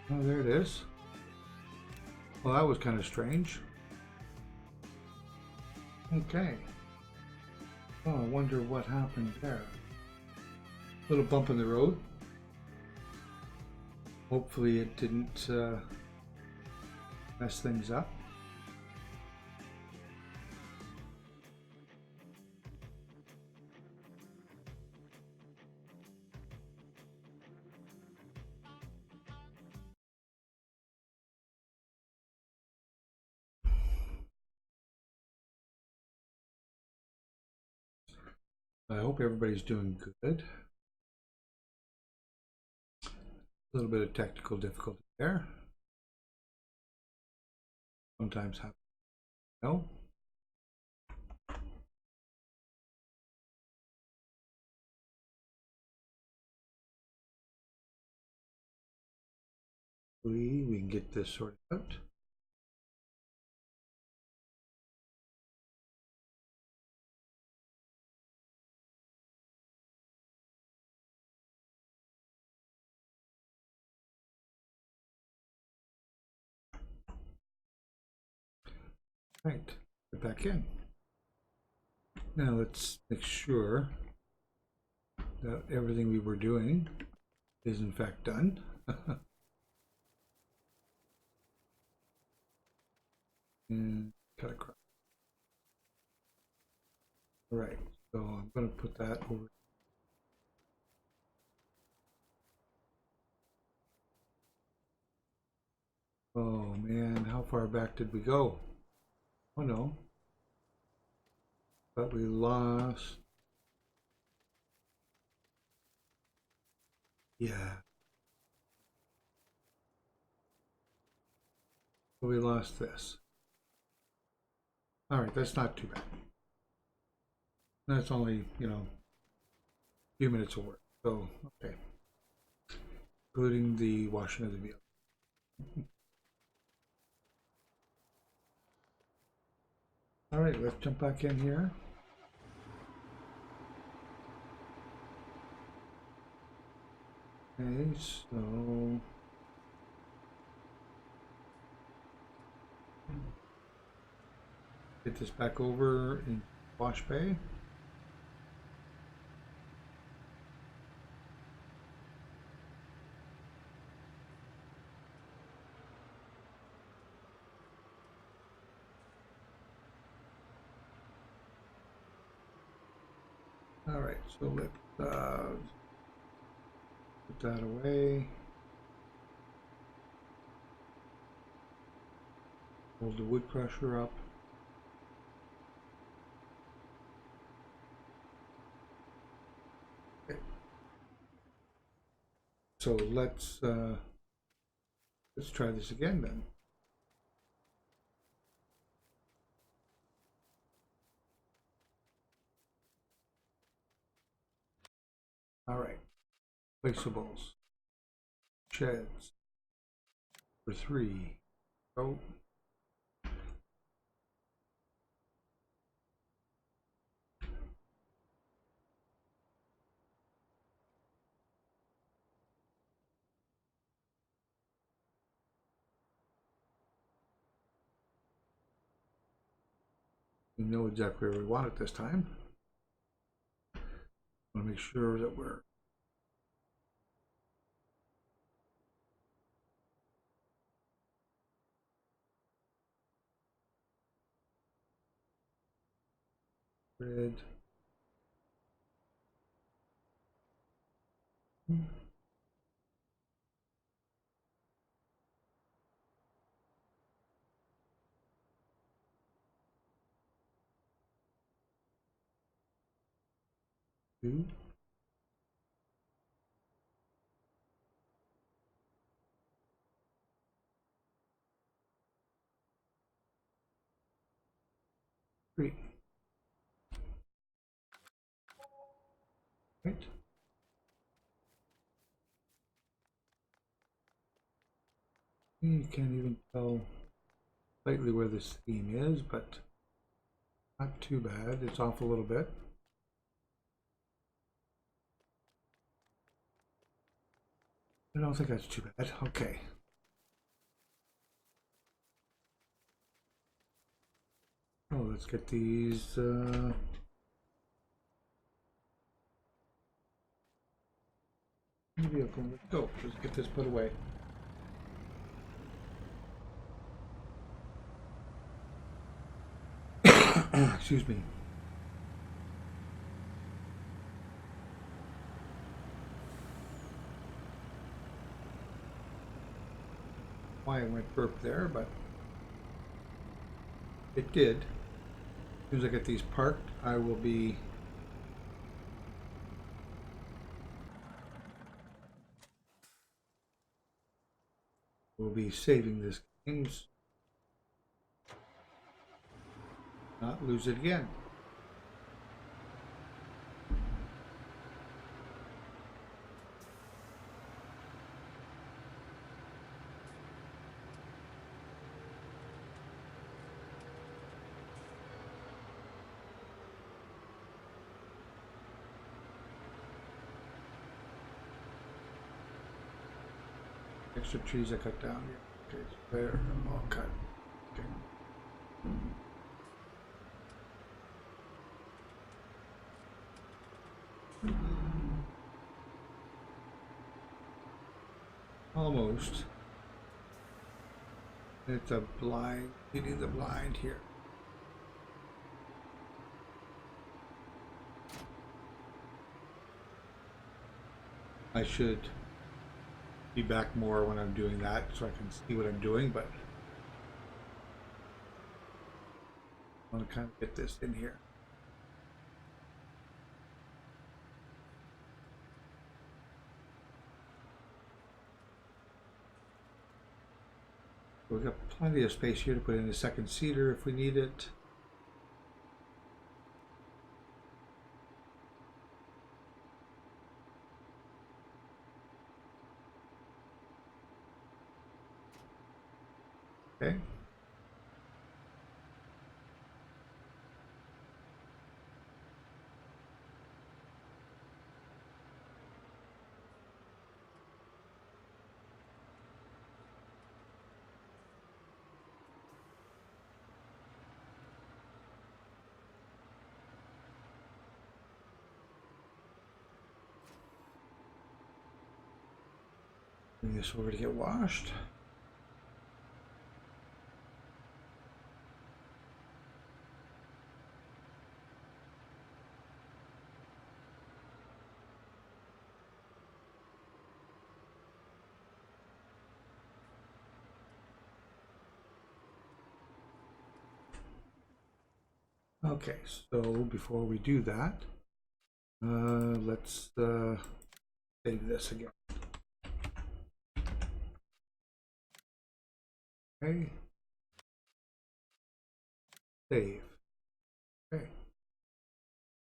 Oh, there it is. Well, that was kind of strange. Okay. Oh, I wonder what happened there. Little bump in the road. Hopefully it didn't mess things up. I hope everybody's doing good. A little bit of technical difficulty there. Sometimes happens. No. We can get this sorted out. Right, get back in. Now let's make sure that everything we were doing is in fact done. And cut across. All right, so I'm going to put that over. Oh man, how far back did we go? Oh no. But we lost. Yeah. But we lost this. All right, that's not too bad. That's only, a few minutes of work. So, okay. Including the washing of the vehicle. All right, let's jump back in here. Okay, so Get this back over in wash bay. All right, so let's put that away. Hold the wood crusher up. Okay. So let's try this again then. All right, placeables, sheds for 3. Go. We know exactly where we want it this time. I want to make sure that we're red. 2. 3. Right. You can't even tell slightly where this theme is, but not too bad. It's off a little bit. I don't think that's too bad. Okay. Oh, let's get these. Vehicle. Let's go. Let's get this put away. Excuse me. Why I went burp there, but it did. As soon as I get these parked, I will be saving this game, not lose it again. Extra trees I cut down here. Okay, so there, all cut. Okay. Almost. It's a blind, hitting the blind here. I should be back more when I'm doing that so I can see what I'm doing, but I want to kind of get this in here. We've got plenty of space here to put in a second cedar if we need it. Okay. Bring this over to get washed. Okay, so before we do that, let's save this again. Okay. Save. Okay.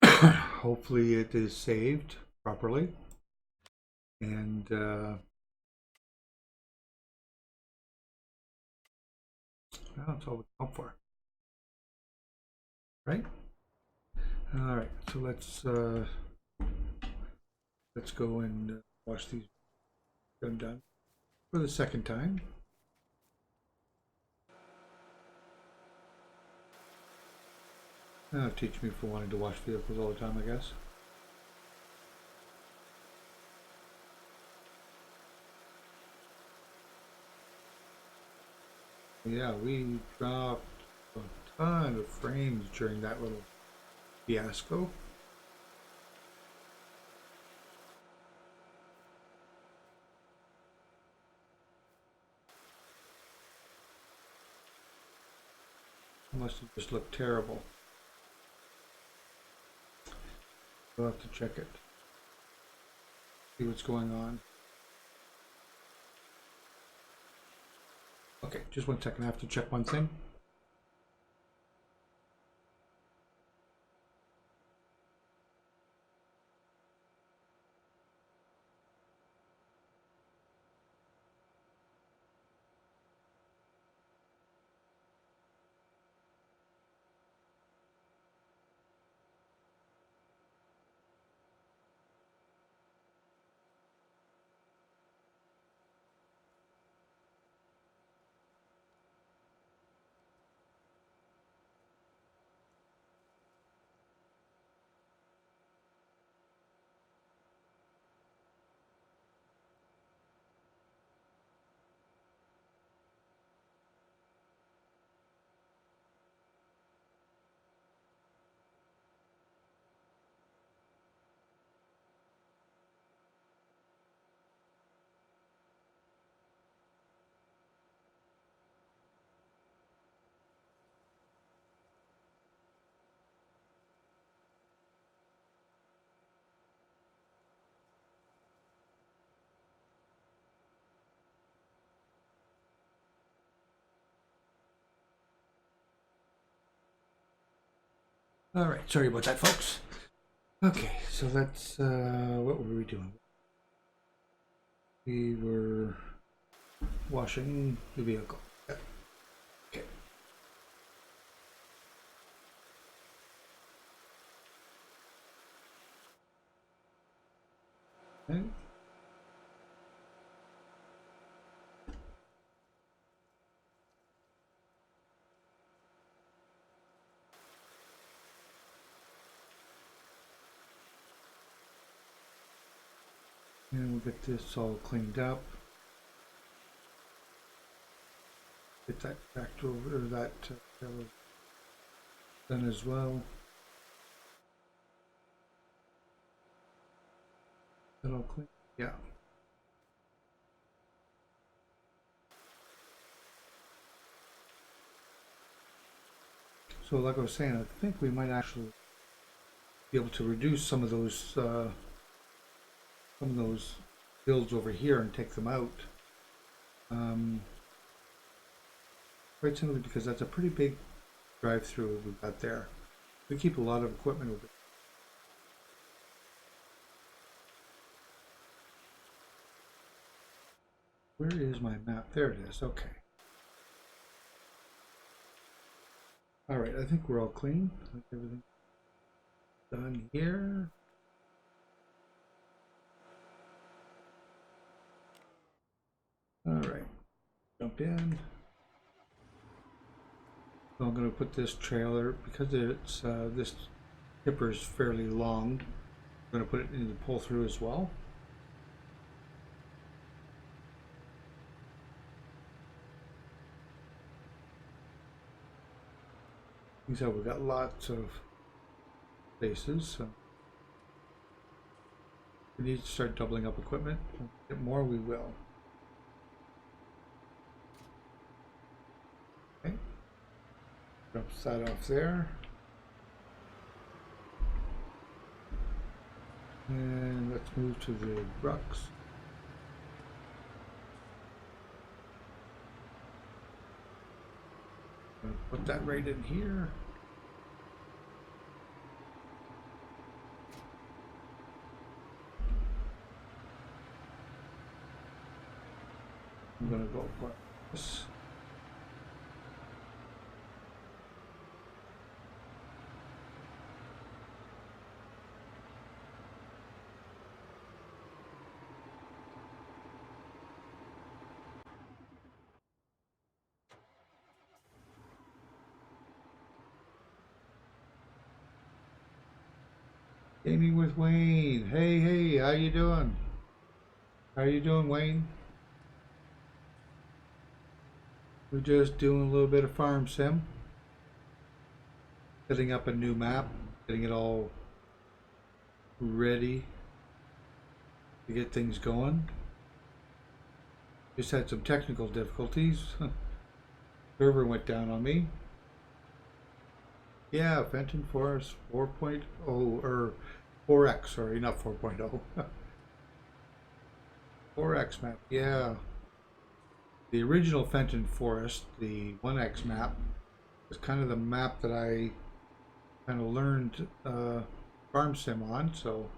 Hopefully it is saved properly. And that's all we come for. Right? All right, so let's go and wash these. I'm done for the second time. Teach me for wanting to wash vehicles all the time, I guess. Yeah, we dropped a ton of frames during that little fiasco. Must have just looked terrible. We'll have to check it. See what's going on. Okay, just 1 second. I have to check one thing. All right, sorry about that, folks. Okay, so that's what were we doing? We were washing the vehicle. Okay. Okay. And we'll get this all cleaned up. Get that backed over, or that done as well. That all clean? Yeah. So like I was saying, I think we might actually be able to reduce some of those builds over here and take them out. Quite simply because that's a pretty big drive-through we've got there. We keep a lot of equipment over. Where is my map? There it is. Okay. All right. I think we're all clean. I think everything done here. All right. Jump in. So I'm going to put this trailer because it's this tipper is fairly long. I'm going to put it in the pull through as well. Things out, we've got lots of spaces, so we need to start doubling up equipment. Get more, we will. Okay. Drop that off there. And let's move to the trucks. Put that right in here. I'm gonna go for this. Gaming with Wayne. Hey, how you doing? How you doing, Wayne? We're just doing a little bit of farm sim. Setting up a new map, getting it all ready to get things going. Just had some technical difficulties. Server went down on me. Yeah, Fenton Forest 4.0 or 4X, sorry, not 4.0. 4X map, yeah. The original Fenton Forest, the 1X map, was kind of the map that I kind of learned farm sim on, so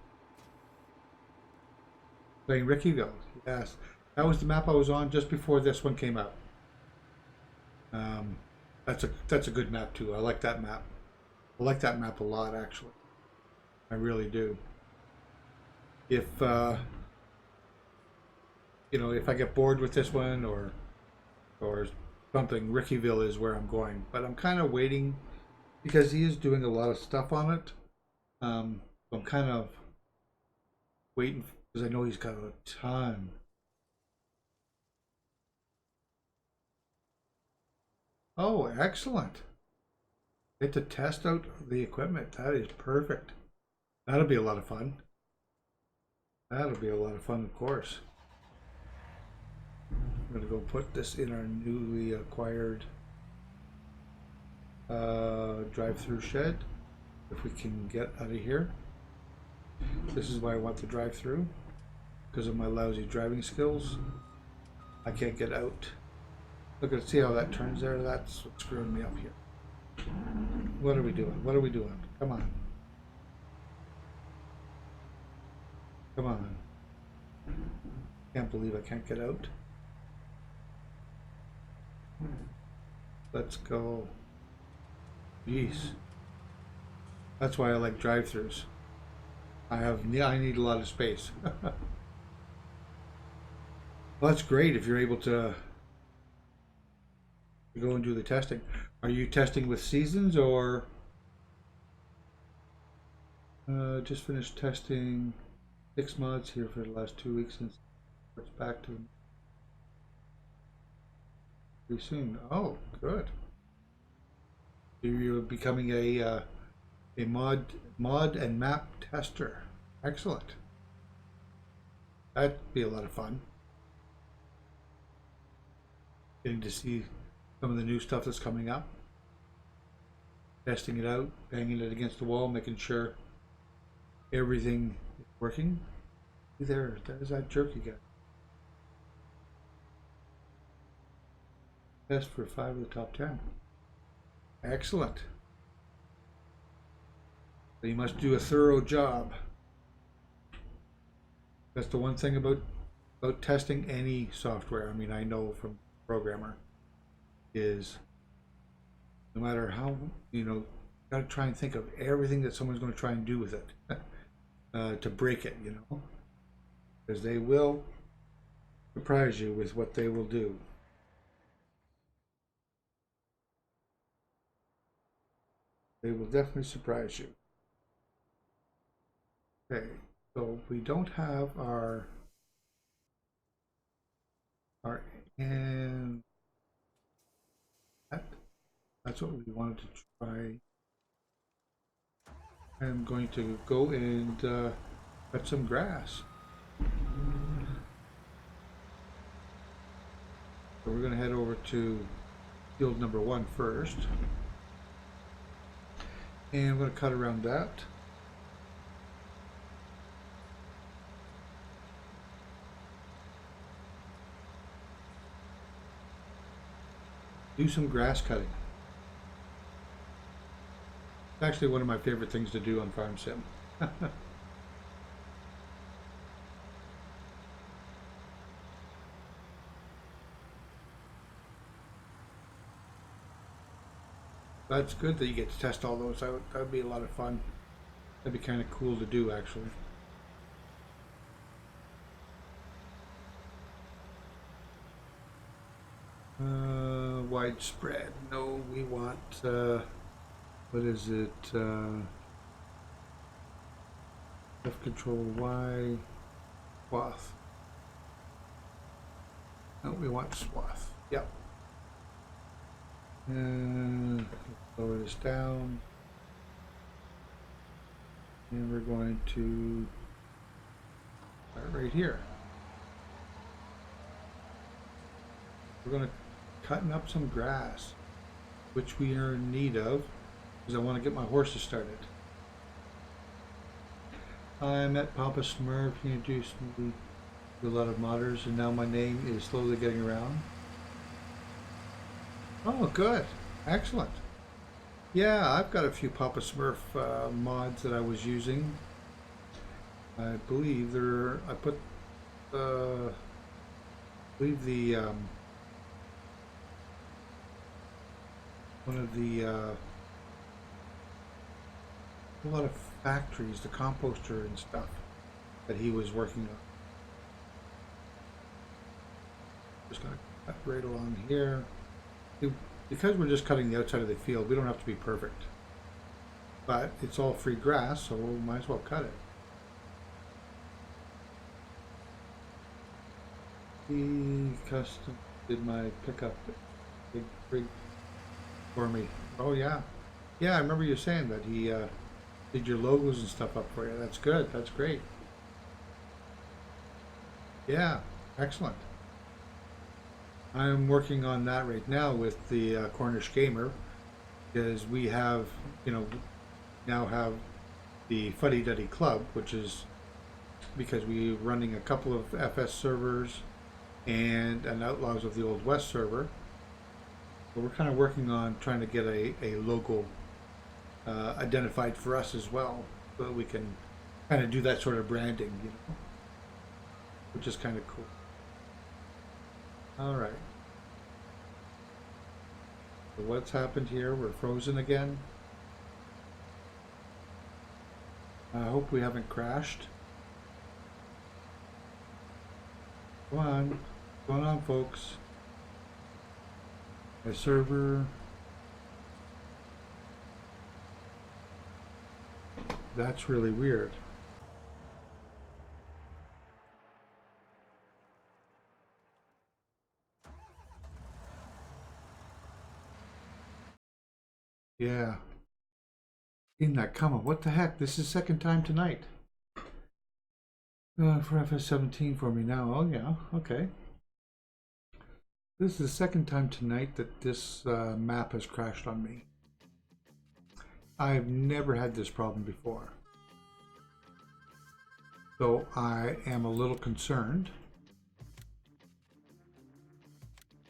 playing Rickyville, yes. That was the map I was on just before this one came out. That's a good map too. I like that map. I like that map a lot, actually. I really do. If you know, if I get bored with this one or something, Rickyville is where I'm going. But I'm kind of waiting because he is doing a lot of stuff on it. I'm kind of waiting because I know he's got a ton. Oh, excellent. Get to test out the equipment. That is perfect. That'll be a lot of fun. That'll be a lot of fun, of course. I'm going to go put this in our newly acquired drive-through shed. If we can get out of here. This is why I want the drive-through. Because of my lousy driving skills. I can't get out. Look at, see how that turns there? That's what's screwing me up here. What are we doing? What are we doing? Come on. Come on. Can't believe I can't get out. Let's go. Jeez. That's why I like drive-thrus. I need a lot of space. Well, that's great if you're able to go and do the testing. Are you testing with seasons or just finished testing 6 mods here for the last 2 weeks and it's back to pretty soon. Oh, good. You're becoming a mod and map tester. Excellent. That'd be a lot of fun. Getting to see some of the new stuff that's coming up. Testing it out, banging it against the wall, making sure everything is working. There's that jerk again. Test for 5 of the top 10. Excellent. So you must do a thorough job. That's the one thing about testing any software. I mean, I know from programmer is no matter how, you know, got to try and think of everything that someone's going to try and do with it to break it, you know, because they will surprise you with what they will do. They will definitely surprise you. Okay, so we don't have our and that That's what we wanted to try. I'm going to go and cut some grass. So we're going to head over to field number 1 first. And I'm going to cut around that. Do some grass cutting. It's actually one of my favorite things to do on Farm Sim. That's good that you get to test all those out. That would be a lot of fun. That'd be kind of cool to do, actually. Widespread. No, we want, what is it? Left control Y, swath. No, we want swath. Yep. And lower this down. And we're going to start right here. We're going to cutting up some grass, which we are in need of, because I want to get my horses started. I met Papa Smurf. He introduced me to a lot of modders, and now my name is slowly getting around. Oh, good. Excellent. Yeah, I've got a few Papa Smurf mods that I was using. I believe I put, I believe one of the, a lot of factories, the composter and stuff that he was working on. Just gonna cut right along here. Because we're just cutting the outside of the field, we don't have to be perfect. But it's all free grass, so we might as well cut it. He custom did my pickup big rig for me. Oh yeah. Yeah, I remember you saying that he did your logos and stuff up for you. That's good. That's great. Yeah, excellent. I'm working on that right now with the Cornish Gamer, because we have, now have the Fuddy Duddy Club, which is because we're running a couple of FS servers and an Outlaws of the Old West server. But we're kind of working on trying to get a logo identified for us as well, so that we can kind of do that sort of branding, which is kind of cool. All right. So what's happened here? We're frozen again. I hope we haven't crashed. Come on. What's going on, folks? My server. That's really weird. Yeah. In that comma. What the heck? This is second time tonight. For FS17 for me now. Oh yeah. Okay. This is the second time tonight that this map has crashed on me. I've never had this problem before. So I am a little concerned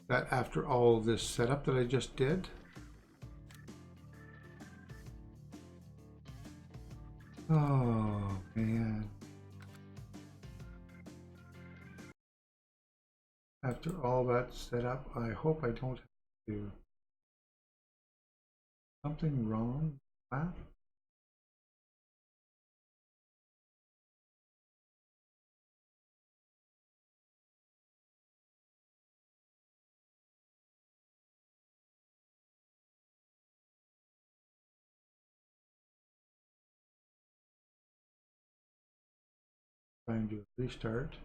that after all this setup that I just did, oh man, after all that setup, I hope I don't have to do something wrong. Wow. Try and do a restart.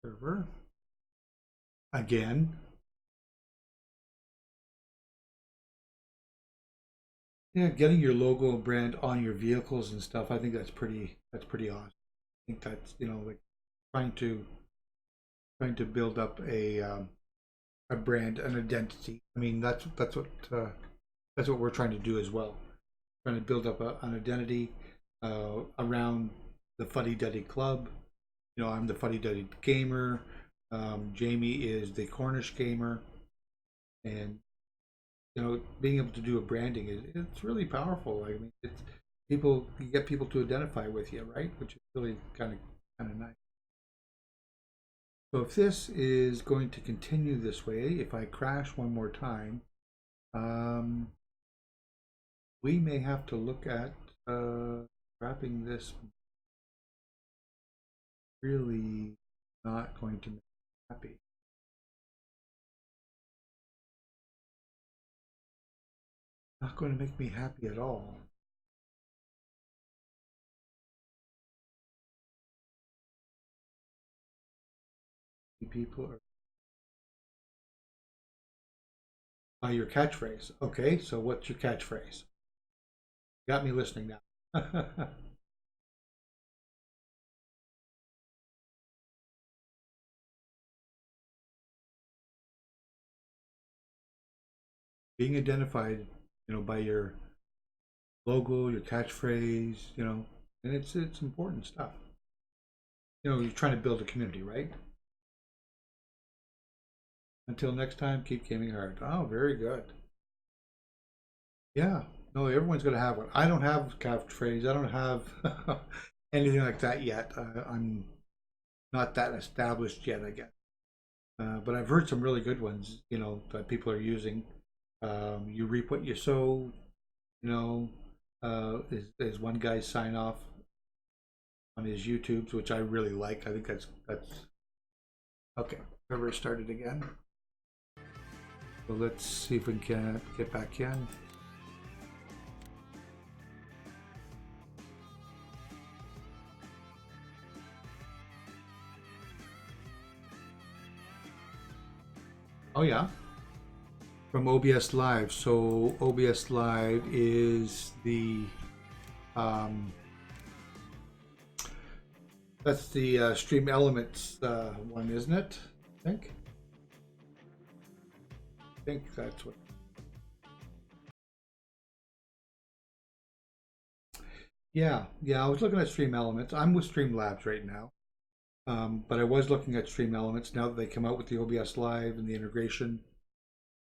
Server. Again. Yeah, getting your logo and brand on your vehicles and stuff, I think that's pretty awesome. I think that's, like trying to trying to build up a brand, an identity. I mean, that's what we're trying to do as well. Trying to build up an identity around the Fuddy Duddy Club. I'm the Fuddy Duddy Gamer. Jamie is the Cornish Gamer, and being able to do a branding it's really powerful. I mean, it's people you get people to identify with you, right? Which is really kind of nice. So if this is going to continue this way, if I crash one more time, um, we may have to look at wrapping this. Really not going to make me happy. Not going to make me happy at all. People are your catchphrase. Okay, so what's your catchphrase? Got me listening now. Being identified, by your logo, your catchphrase, and it's important stuff. You're trying to build a community, right? Until next time, keep gaming hard. Oh, very good. Yeah. No, everyone's going to have one. I don't have catchphrase. I don't have anything like that yet. I'm not that established yet, I guess. But I've heard some really good ones, that people are using. You reap what you sow, is one guy's sign off on his YouTubes, which I really like. I think that's okay. Never started again. So let's see if we can get back in. Oh yeah, from OBS Live. So OBS Live is that's the Stream Elements one, isn't it? I think that's what. Yeah, I was looking at Stream Elements. I'm with Streamlabs right now. But I was looking at Stream Elements now that they come out with the OBS Live and the integration.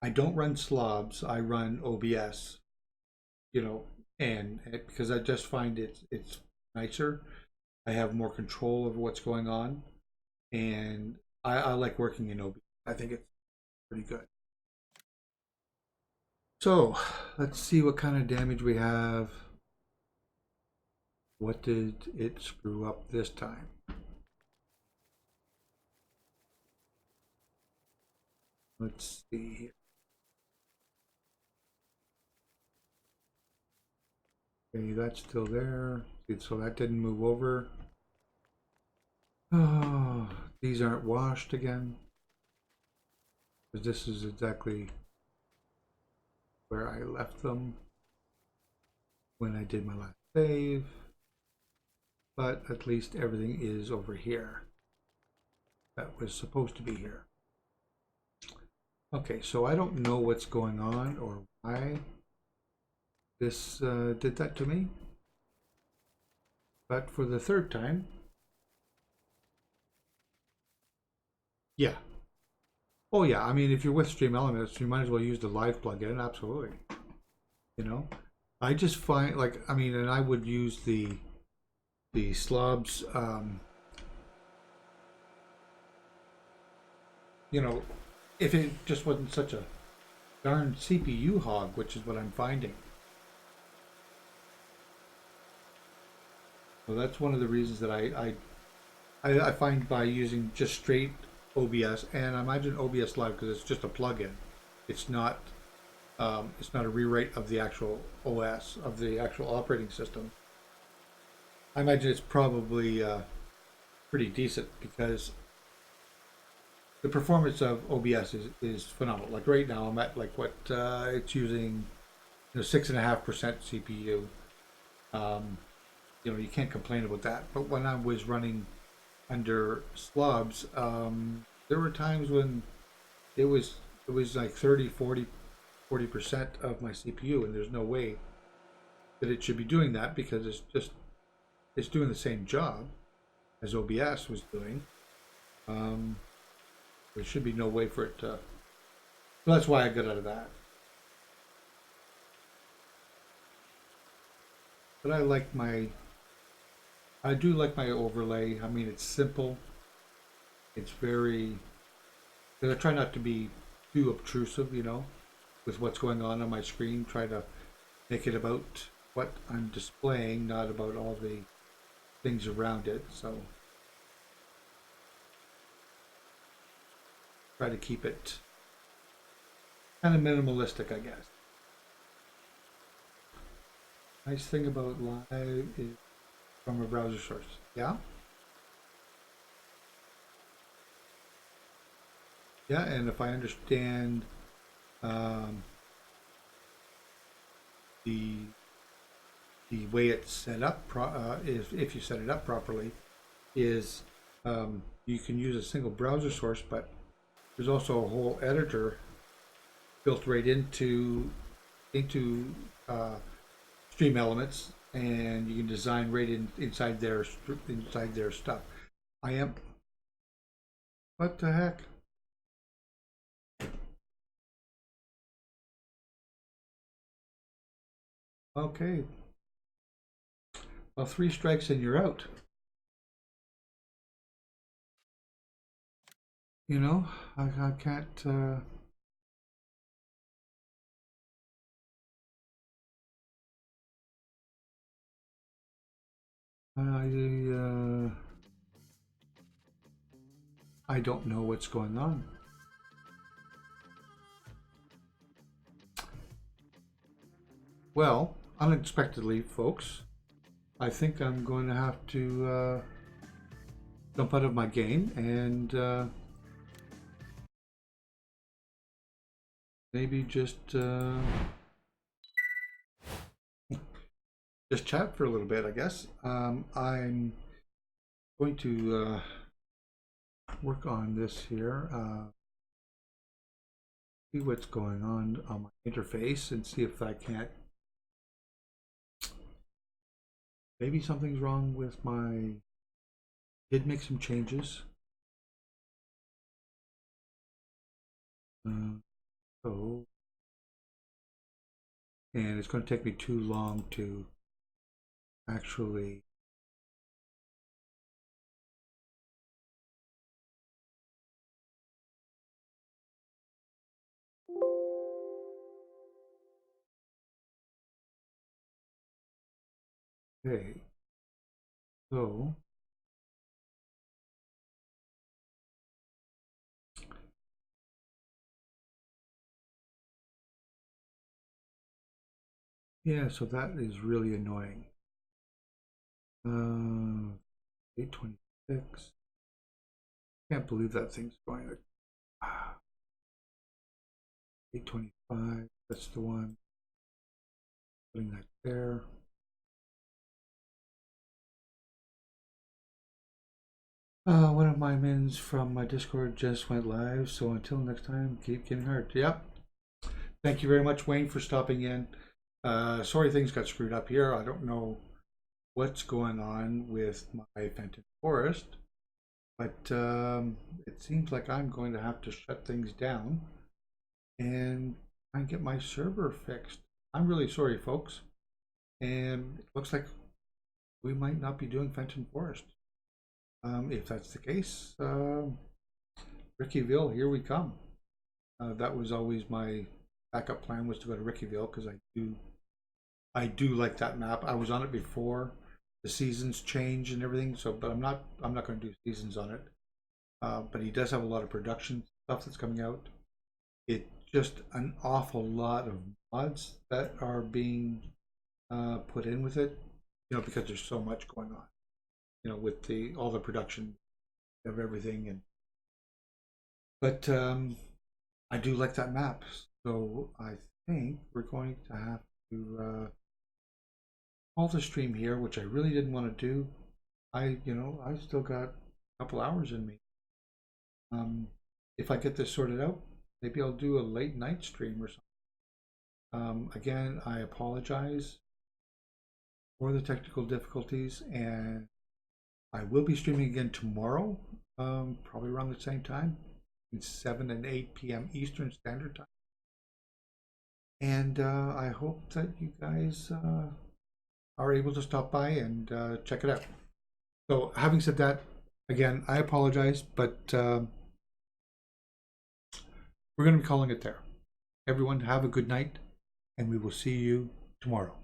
I don't run slobs, I run OBS, and because I just find it's nicer. I have more control over what's going on, and I like working in OBS. I think it's pretty good. So let's see what kind of damage we have. What did it screw up this time? Let's see here. Okay, that's still there. So that didn't move over. Oh, these aren't washed again. Because this is exactly where I left them when I did my last save. But at least everything is over here. That was supposed to be here. Okay, so I don't know what's going on or why this did that to me. But for the third time, yeah. Oh yeah, I mean, if you're with Stream Elements, you might as well use the live plugin, absolutely. I just find, I mean, and I would use the slobs, if it just wasn't such a darn CPU hog, which is what I'm finding. So that's one of the reasons that I find by using just straight OBS, and I imagine OBS Live because it's just a plugin. It's not a rewrite of the actual OS of the actual operating system. I imagine it's probably pretty decent because the performance of OBS is phenomenal. Like right now, I'm at like what it's using 6.5% CPU. You can't complain about that. But when I was running under slobs, there were times when it was like 30, 40% of my CPU, and there's no way that it should be doing that because it's doing the same job as OBS was doing. Um, there should be no way for it to. So that's why I got out of that. But I do like my overlay. I mean, it's simple. It's very. I try not to be too obtrusive, with what's going on my screen. Try to make it about what I'm displaying, not about all the things around it. So try to keep it kind of minimalistic, I guess. Nice thing about live is from a browser source. Yeah? Yeah, and if I understand the way it's set up, is if you set it up properly, is you can use a single browser source, but there's also a whole editor built right into Stream Elements, and you can design right inside their stuff. I am. What the heck? Okay. Well, 3 strikes and you're out. I can't. I don't know what's going on. Well, unexpectedly, folks, I think I'm going to have to jump out of my game and maybe just chat for a little bit, I guess. I'm going to work on this here, see what's going on my interface, and see if I can't. Maybe something's wrong with my. Did make some changes. So, and it's going to take me too long to actually. Okay, so yeah, so that is really annoying. 826. Can't believe that thing's going. 825. That's the one. Putting that there. One of my mins from my Discord just went live, so until next time, keep getting hard. Yep. Thank you very much, Wayne, for stopping in. Sorry things got screwed up here. I don't know what's going on with my Fenton Forest, but it seems like I'm going to have to shut things down and try and get my server fixed. I'm really sorry, folks. And it looks like we might not be doing Fenton Forest. If that's the case, Rickyville, here we come. That was always my backup plan, was to go to Rickyville, because I do like that map. I was on it before the seasons change and everything, so but I'm not going to do seasons on it. But he does have a lot of production stuff that's coming out. It's just an awful lot of mods that are being put in with it, because there's so much going on. With all the production of everything, but I do like that map, so I think we're going to have call the stream here, which I really didn't want to do. I still got a couple hours in me. If I get this sorted out, maybe I'll do a late night stream or something. Again, I apologize for the technical difficulties, and I will be streaming again tomorrow, probably around the same time, between 7 and 8 p.m. Eastern Standard Time. And I hope that you guys are able to stop by and check it out. So, having said that, again, I apologize, but we're going to be calling it there. Everyone, have a good night, and we will see you tomorrow.